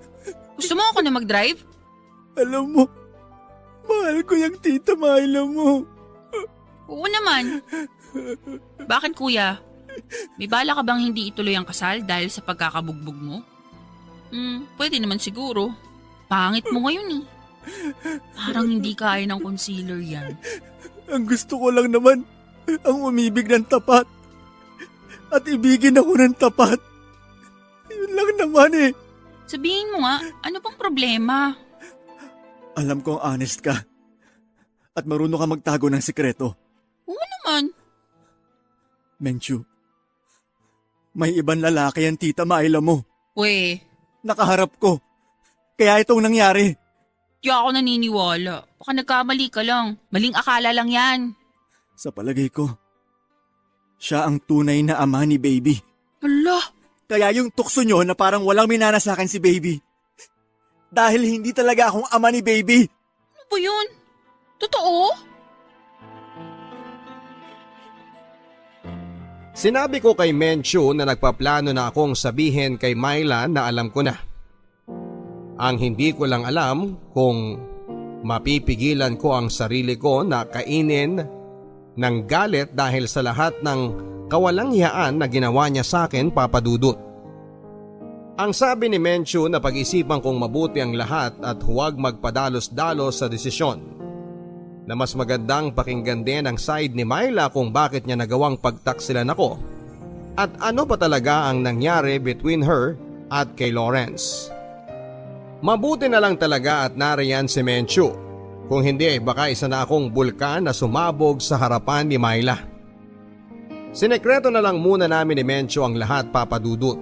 Gusto mo ako na mag-drive? Alam mo, Mahal ko yung tita Myla mo. Oo naman. Bakit kuya? May bala ka bang hindi ituloy ang kasal dahil sa pagkakabugbog mo? Pwede naman siguro. Pangit mo ngayon eh. Parang hindi kaya ng concealer yan. Ang gusto ko lang naman, ang umibig ng tapat. At ibigin ako ng tapat. Yun lang naman eh. Sabihin mo nga, ano pang problema? Alam kong honest ka. At marunong ka magtago ng sikreto. Oo naman. Menchu, may ibang lalaki ang tita Myla mo. We, Nakaharap ko. Kaya itong nangyari. di ako naniniwala. Baka nagkamali ka lang. Maling akala lang yan. Sa palagay ko, siya ang tunay na ama ni Baby. Hala, Kaya yung tukso nyo na parang walang minana sa akin si Baby. Dahil hindi talaga akong ama ni Baby. ano ba yun? Totoo? Sinabi ko kay Menchu na nagpaplano na akong sabihin kay Myla na alam ko na. Ang hindi ko lang alam kung mapipigilan ko ang sarili ko na kainin ng galit dahil sa lahat ng kawalang hiyaan na ginawa niya sa akin, Papa Dudut. Ang sabi ni Menchu na pag-isipan kong mabuti ang lahat at huwag magpadalos-dalos sa desisyon. Na mas magandang pakinggan din ang side ni Myla kung bakit niya nagawang pagtaksilan ako at ano pa talaga ang nangyari between her at kay Lawrence. Mabuti na lang talaga at nariyan si Menchu. Kung hindi ay baka isa na akong bulkan na sumabog sa harapan ni Myla. Sinekreto na lang muna namin ni Menchu ang lahat, Papa Dudut.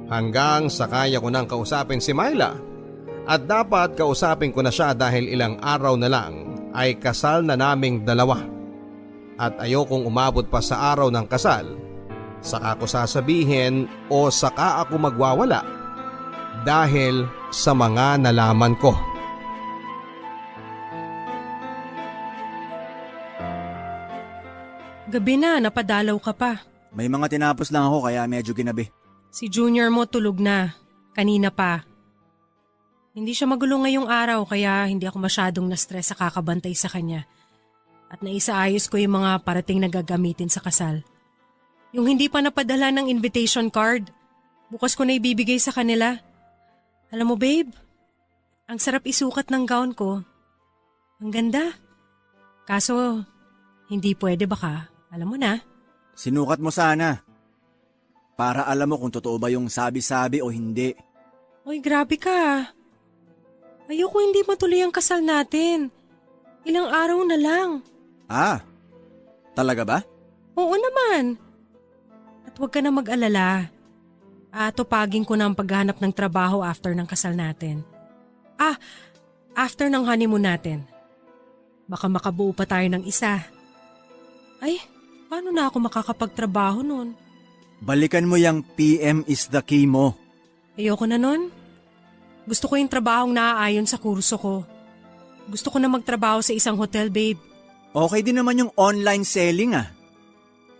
Hanggang sa kaya ko nang kausapin si Myla. At dapat kausapin ko na siya dahil ilang araw na lang ay kasal na naming dalawa. At ayokong umabot pa sa araw ng kasal. Saka ko sasabihin o saka ako magwawala dahil sa mga nalaman ko. Gabi na, napadalaw ka pa. May mga tinapos lang ako kaya medyo ginabi. Si Junior mo tulog na. Kanina pa. Hindi siya magulo ngayong araw kaya hindi ako masyadong na-stress sa kakabantay sa kanya. At naisaayos ko yung mga parating na gagamitin sa kasal. Yung hindi pa napadala ng invitation card, bukas ko na ibibigay sa kanila. Alam mo babe, ang sarap isukat ng gown ko. Ang ganda. Kaso, hindi pwede baka. Alam mo na. Sinukat mo sana. Para alam mo kung totoo ba yung sabi-sabi o hindi. Uy, grabe ka. Ayoko hindi matuloy ang kasal natin. Ilang araw na lang. Ah, talaga ba? Oo naman. At huwag ka na mag-alala. Tupagin ko na ang paghahanap ng trabaho after ng kasal natin. After ng honeymoon natin. Baka makabuo pa tayo ng isa. Ay, paano na ako makakapagtrabaho nun? Balikan mo yung PM is the key mo. Ayoko na nun. Gusto ko yung trabahong naaayon sa kurso ko. Gusto ko na magtrabaho sa isang hotel, babe. Okay din naman yung online selling ah.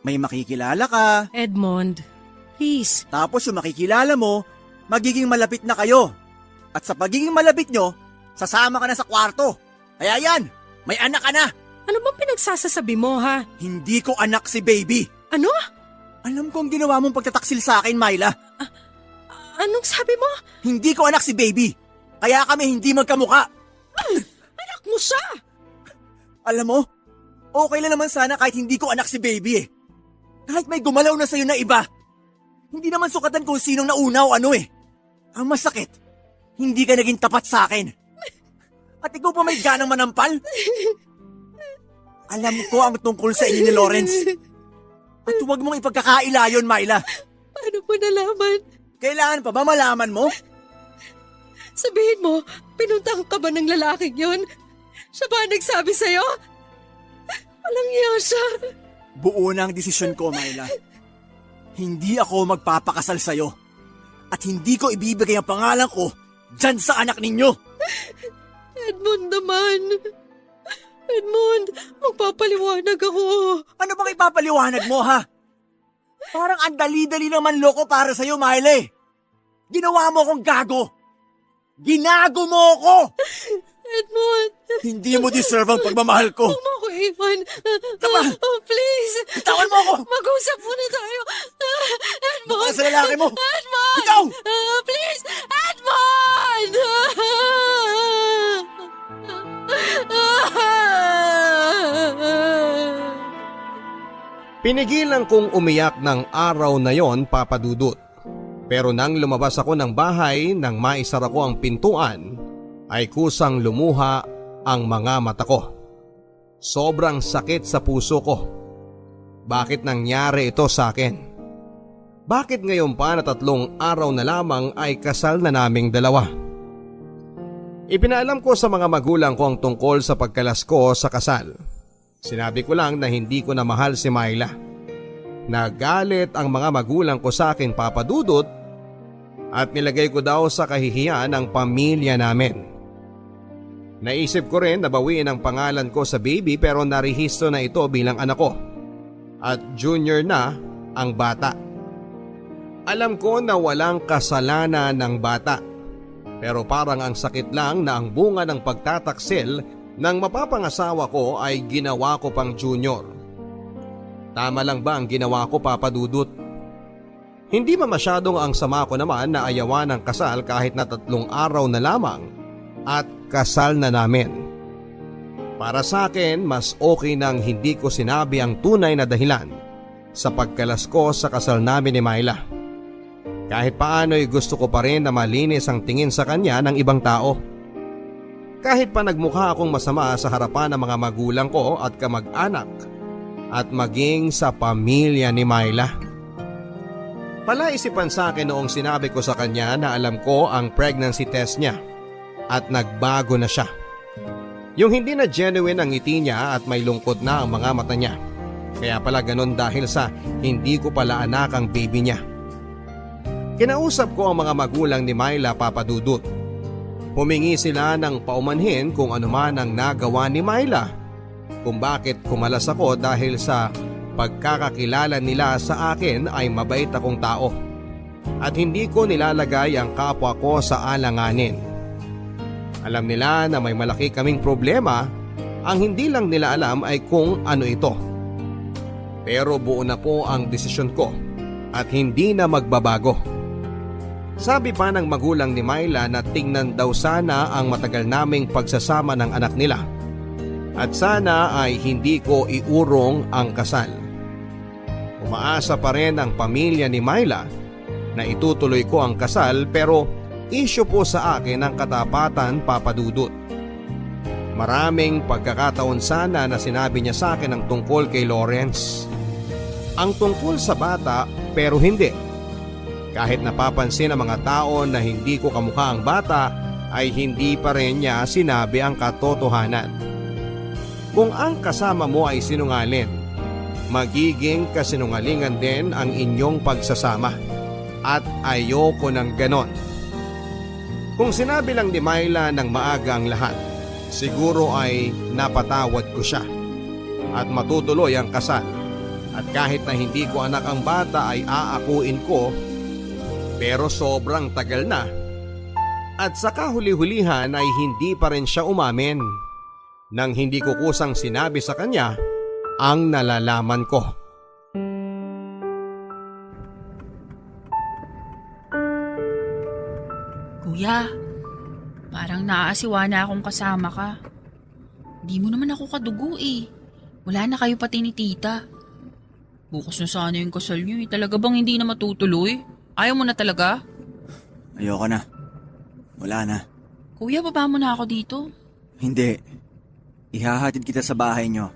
May makikilala ka. Edmond, please. Tapos yung makikilala mo, magiging malapit na kayo. At sa pagiging malapit nyo, sasama ka na sa kwarto. Kaya yan, may anak ka na. Ano bang pinagsasasabi mo, ha? Hindi ko anak si baby. Ano? Alam ko ang ginawa mong pagtataksil sa akin, Myla. Anong sabi mo? Hindi ko anak si baby. Kaya kami hindi magkamuka. Anak mo siya! Alam mo, okay lang naman sana kahit hindi ko anak si baby eh. Kahit may gumalaw na sa'yo na iba. Hindi naman sukatan kung sinong nauna o ano eh. Ang masakit, hindi ka naging tapat sa akin. At ikaw pa may ganang manampal? Alam ko ang tungkol sa inyo ni Lawrence. At huwag mong ipagkakaila yun, Myla. Paano mo nalaman? Kailangan pa ba malaman mo? Sabihin mo, pinuntang ka ba ng lalaking yun? Siya ba nagsabi sa'yo? Walang iya siya. Buo na ang desisyon ko, Myla. Hindi ako magpapakasal sa'yo. At hindi ko ibibigay ang pangalan ko dyan sa anak ninyo. Edmond naman. Edmond, magpapaliwanag ako. Ano bang ipapaliwanag mo, ha? Parang ang dali-dali naman loko para sa'yo, Myla. Ginawa mo akong gago. Ginago mo ako! Edmond! Hindi mo deserve ang pagmamahal ko. Huwag mo ako iwan. Tama. Oh, please. Bitawan mo ako. Mag-usap muna tayo. Edmond! Baka sa lalaki mo. Edmond! Bitaw! Please! Edmond! Pinigilan kong umiyak ng araw na yon, Papa Dudut. Pero nang lumabas ako ng bahay nang maisara ko ang pintuan, ay kusang lumuha ang mga mata ko. Sobrang sakit sa puso ko. Bakit nangyari ito sa akin? Bakit ngayon pa na 3 araw na lamang ay kasal na naming dalawa? Ipinaalam ko sa mga magulang ko ang tungkol sa pagkalas ko sa kasal. Sinabi ko lang na hindi ko na mahal si Myla. Nagalit ang mga magulang ko sa akin, Papa Dudut, at nilagay ko daw sa kahihiyan ang pamilya namin. Naisip ko rin na bawiin ang pangalan ko sa baby pero narehistro na ito bilang anak ko. At junior na ang bata. Alam ko na walang kasalanan ng bata. Pero parang ang sakit lang na ang bunga ng pagtataksil ng mapapangasawa ko ay ginawa ko pang junior. Tama lang ba ang ginawa ko, Papa Dudut? Hindi ba masyadong ang sama ko naman na ayawan ng kasal kahit na 3 araw na lamang at kasal na namin? Para sa akin, mas okay nang hindi ko sinabi ang tunay na dahilan sa pagkalas ko sa kasal namin ni Myla. Kahit paano'y gusto ko pa rin na malinis ang tingin sa kanya ng ibang tao. Kahit pa nagmukha akong masama sa harapan ng mga magulang ko at kamag-anak at maging sa pamilya ni Myla. Palaisipan sa akin noong sinabi ko sa kanya na alam ko ang pregnancy test niya at nagbago na siya. Yung hindi na genuine ang ngiti niya at may lungkot na ang mga mata niya. Kaya pala ganon dahil sa hindi ko pala anak ang baby niya. Kinausap ko ang mga magulang ni Myla, Papa Dudut. Humingi sila ng paumanhin kung ano man ang nagawa ni Myla, kung bakit kumalas ako dahil sa pagkakakilala nila sa akin ay mabait akong tao at hindi ko nilalagay ang kapwa ko sa alanganin. Alam nila na may malaki kaming problema, ang hindi lang nila alam ay kung ano ito. Pero buo na po ang desisyon ko at hindi na magbabago. Sabi pa ng magulang ni Myla na tingnan daw sana ang matagal naming pagsasama ng anak nila at sana ay hindi ko iurong ang kasal. Umaasa pa rin ang pamilya ni Myla na itutuloy ko ang kasal pero issue po sa akin ang katapatan, Papa Dudut. Maraming pagkakataon sana na sinabi niya sa akin ang tungkol kay Lawrence. Ang tungkol sa bata pero hindi. Kahit napapansin ng mga tao na hindi ko kamukha ang bata ay hindi pa rin niya sinabi ang katotohanan. Kung ang kasama mo ay sinungaling, magiging kasinungalingan din ang inyong pagsasama at ayoko ng ganon. Kung sinabi lang ni Myla ng maaga ang lahat, siguro ay napatawad ko siya at matutuloy ang kasal. At kahit na hindi ko anak ang bata ay aakuin ko, pero sobrang tagal na. At sa kahuli-hulihan ay hindi pa rin siya umamin nang hindi ko kusang sinabi sa kanya ang nalalaman ko. Kuya, parang naaasiwa na akong kasama ka. Di mo naman ako kadugo eh. Wala na kayo pati ni tita. Bukas na sana yung kasal niyo eh. Talaga bang hindi na matutuloy? Ayaw mo na talaga? Ayoko na. Wala na. Kuya, baba mo na ako dito. Hindi. Ihahatid kita sa bahay nyo.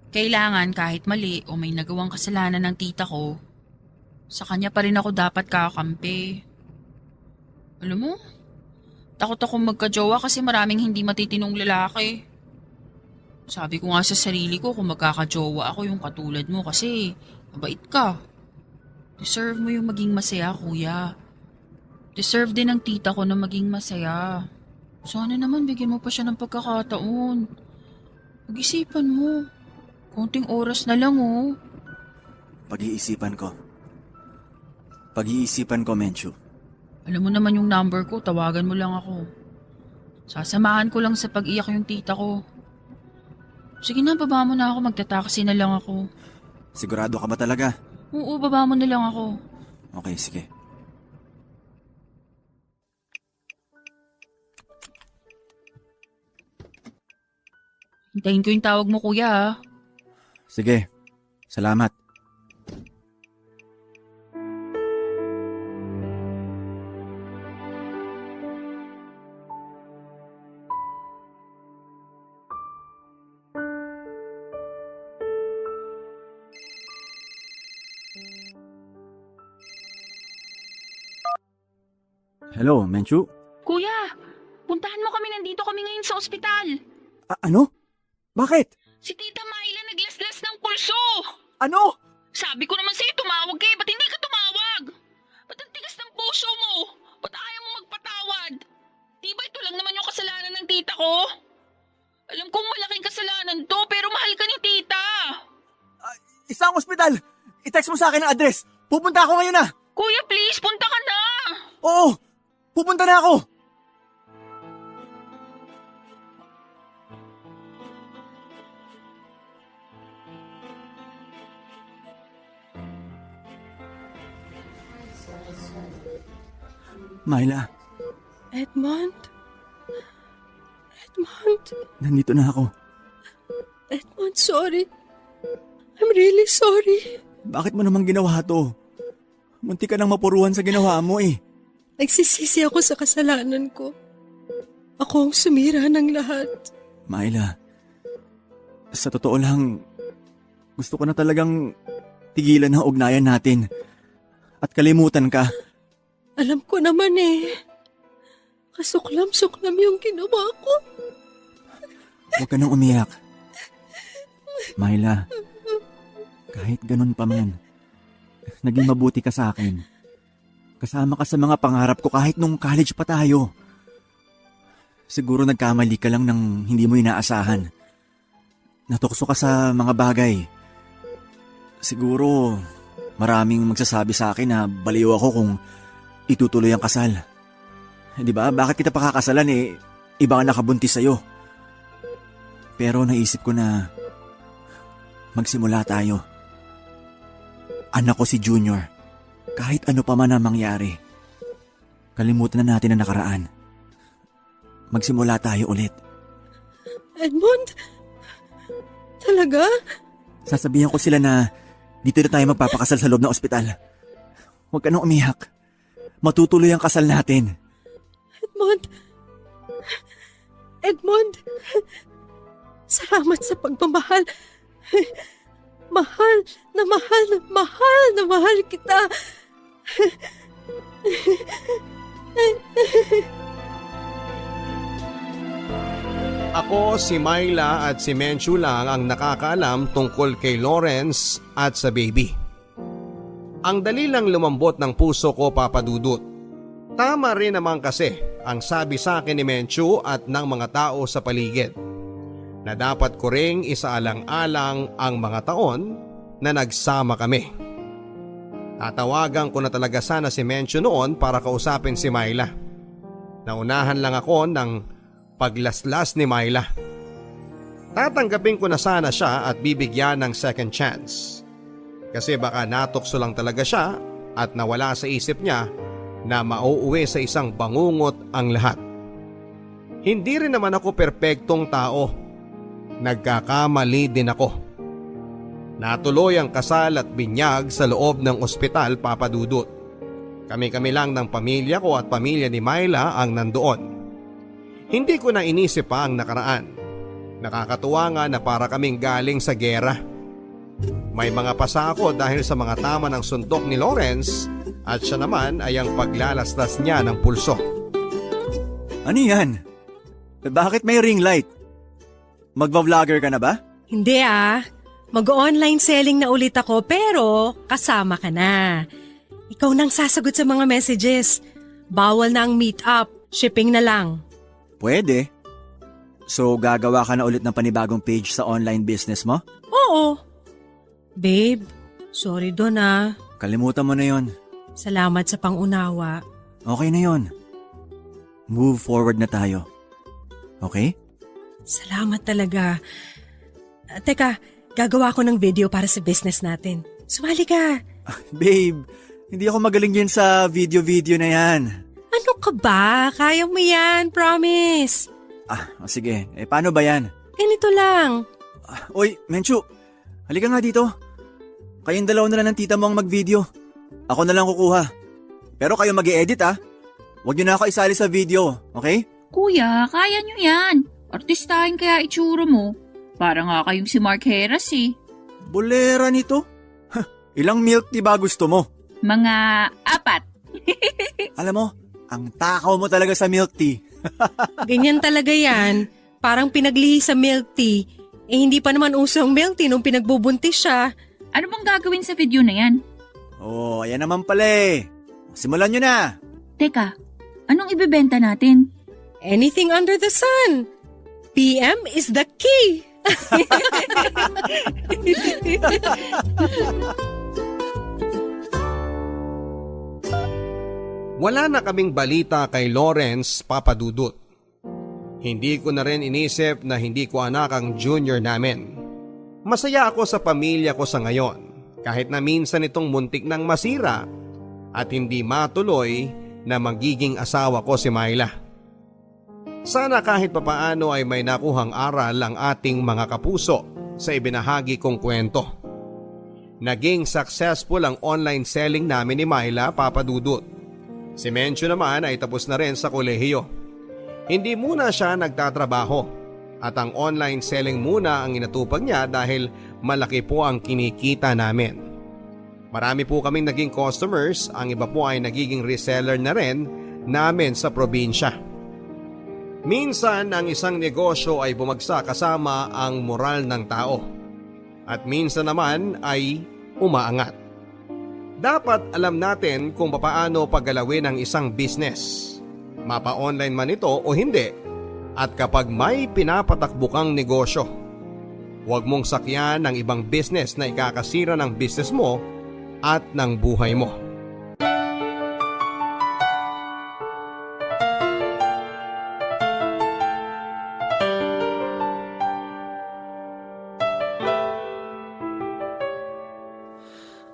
Kailangan kahit mali o may nagawang kasalanan ng tita ko, sa kanya pa rin ako dapat kakampi. Alam mo, takot akong magka-jowa kasi maraming hindi matitinong lalaki. Sabi ko nga sa sarili ko kung magkaka-jowa ako yung katulad mo kasi mabait ka. Deserve mo yung maging masaya, kuya. Deserve din ng tita ko na maging masaya. Sana naman bigyan mo pa siya ng pagkakataon. Pag-isipan mo. Konting oras na lang, oh. Pag-iisipan ko. Pag-iisipan ko, Menchu. Alam mo naman yung number ko, tawagan mo lang ako. Sasamahan ko lang sa pag-iyak yung tita ko. Sige na, baba mo na ako. Magtataksi na lang ako. Sigurado ka ba talaga? Oo, baba mo na lang ako. Okay, sige. Hintayin ko yung tawag mo, kuya, ha? Sige. Salamat. Hello, Menchu? Kuya, puntahan mo kami. Nandito kami ngayon sa ospital. Ano? Bakit? Si Tita Myla naglaslas ng pulso. Ano? Sabi ko naman sa'yo, tumawag ka eh. Ba't hindi ka tumawag? Ba't ang tigas ng puso mo? Ba't ayaw mo magpatawad? Di ba ito lang naman yung kasalanan ng tita ko? Alam kong malaking kasalanan to, pero mahal ka ni tita. Isang ospital! I-text mo sa akin ang address. Pupunta ako ngayon na. Kuya, please, punta ka na. Oo, pupunta na ako. Myla, Edmond? Edmond? nandito na ako. Edmond, sorry. I'm really sorry. Bakit mo naman ginawa to? Munti ka nang mapuruhan sa ginawa mo eh. Nagsisisi ako sa kasalanan ko. Ako ang sumira ng lahat. Myla, sa totoo lang, gusto ko na talagang tigilan ang ugnayan natin at kalimutan ka. Alam ko naman eh. Kasuklam-suklam yung ginawa ko. Huwag ka nang umiyak. Myla, kahit ganun pa man, naging mabuti ka sa akin. Kasama ka sa mga pangarap ko kahit nung college pa tayo. Siguro nagkamali ka lang ng hindi mo inaasahan. Natukso ka sa mga bagay. Siguro maraming magsasabi sa akin na baliw ako kung itutuloy ang kasal. Di ba? Bakit kita pakakasalan eh? Iba ang nakabuntis sa'yo. Pero naisip ko na magsimula tayo. Anak ko si Junior. Kahit ano pa man ang mangyari. Kalimutan na natin ang nakaraan. Magsimula tayo ulit. Edmond? Talaga? Sasabihan ko sila na dito na tayo magpapakasal sa loob ng ospital. Huwag ka nang umiyak. Matutuloy ang kasal natin. Edmond? Edmond? Salamat sa pagmamahal. Mahal na mahal kita. Ako, si Myla at si Menchu lang ang nakakaalam tungkol kay Lawrence at sa baby. Ang dali lang lumambot ng puso ko, Papa Dudut. Tama rin naman kasi ang sabi sa akin ni Menchu at ng mga tao sa paligid na dapat ko ring isaalang-alang ang mga taon na nagsama kami. Tatawagan ko na talaga sana si Menchu noon para kausapin si Myla. Naunahan lang ako ng paglaslas ni Myla. Tatanggapin ko na sana siya at bibigyan ng second chance. Kasi baka natukso lang talaga siya at nawala sa isip niya na mauuwi sa isang bangungot ang lahat. Hindi rin naman ako perpektong tao. Nagkakamali din ako. Natuloy ang kasal at binyag sa loob ng ospital, Papa Dudut. Kami-kami lang ng pamilya ko at pamilya ni Myla ang nandoon. Hindi ko na inisip pa ang nakaraan. Nakakatuwa nga na para kaming galing sa gera. May mga pasa ako dahil sa mga tama ng suntok ni Lawrence at siya naman ay ang paglalaslas niya ng pulso. Ano yan? Bakit may ring light? Magva-vlogger ka na ba? Hindi Mag-online selling na ulit ako pero kasama ka na. Ikaw nang sasagot sa mga messages. Bawal na ang meet-up. Shipping na lang. Pwede. So gagawa ka na ulit ng panibagong page sa online business mo? Oo. Babe, sorry doon Kalimutan mo na yon. Salamat sa pangunawa. Okay na yon. Move forward na tayo. Okay? Salamat talaga. Teka, gagawa ko ng video para sa business natin. Sumali ka. Babe, hindi ako magaling din sa video-video na yan. Ano ka ba? Kaya mo yan, promise. Sige. Paano ba yan? Ganito lang. Oy, Menchu, halika nga dito. Kayong dalawa na lang ng tita mo ang mag-video. Ako na lang kukuha. Pero kayo mag-i-edit Huwag niyo na ako isali sa video, okay? Kuya, kaya nyo yan. Artistahin kaya itsura mo. Para nga kayong si Mark Heras eh. Bolera nito? Ilang milk tea ba gusto mo? Mga 4. Alam mo, ang takaw mo talaga sa milk tea. Ganyan talaga yan. Parang pinaglihi sa milk tea. Hindi pa naman uso ang milk tea nung pinagbubuntis siya. Ano bang gagawin sa video na yan? Ayan naman pala eh. Simulan nyo na. Teka, anong ibebenta natin? Anything under the sun. PM is the key. Wala na kaming balita kay Lawrence Papadudut. Hindi ko na rin inisip na hindi ko anak ang junior namin. Masaya ako sa pamilya ko sa ngayon, kahit na minsan itong muntik nang masira at hindi matuloy na magiging asawa ko si Myla. Sana kahit papaano ay may nakuhang aral ang ating mga kapuso sa ibinahagi kong kwento. Naging successful ang online selling namin ni Myla, Papadudut. Si Menchu naman ay tapos na rin sa kolehiyo. Hindi muna siya nagtatrabaho at ang online selling muna ang inatupag niya dahil malaki po ang kinikita namin. Marami po kaming naging customers, ang iba po ay nagiging reseller na rin namin sa probinsya. Minsan ang isang negosyo ay bumagsak kasama ang moral ng tao at minsan naman ay umaangat. Dapat alam natin kung papaano paggalawin ang isang business, mapa-online man ito o hindi. At kapag may pinapatakbo kang negosyo, huwag mong sakyan ng ibang business na ikakasira ng business mo at ng buhay mo.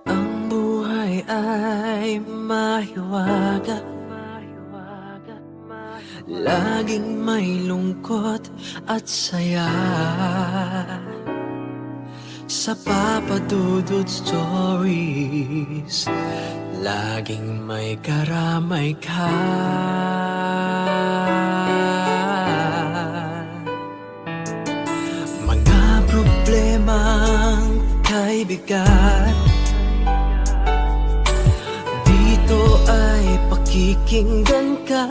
Ang buhay ay mahiwaga, laging may lungkot at saya. Sa Papadudut Stories, laging may karamay ka. Mga problemang kaibigan, dito ay pakikinggan ka.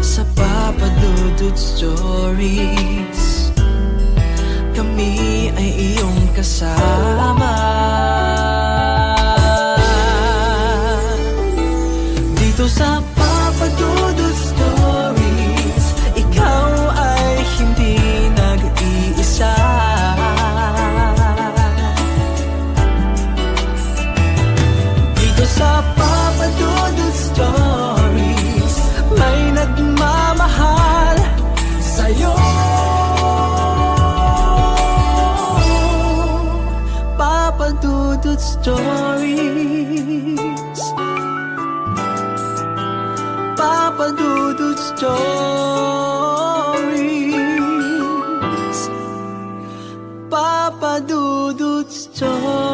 Sa Papadudut Stories, kami ay iyong kasama. Dito sa Papadudut Stories, ikaw ay hindi nag-iisa. Dito sa Papadudut Stories, may nagmamahal sa'yo. Papadudut Stories, Papadudut Stories, Papadudut Stories.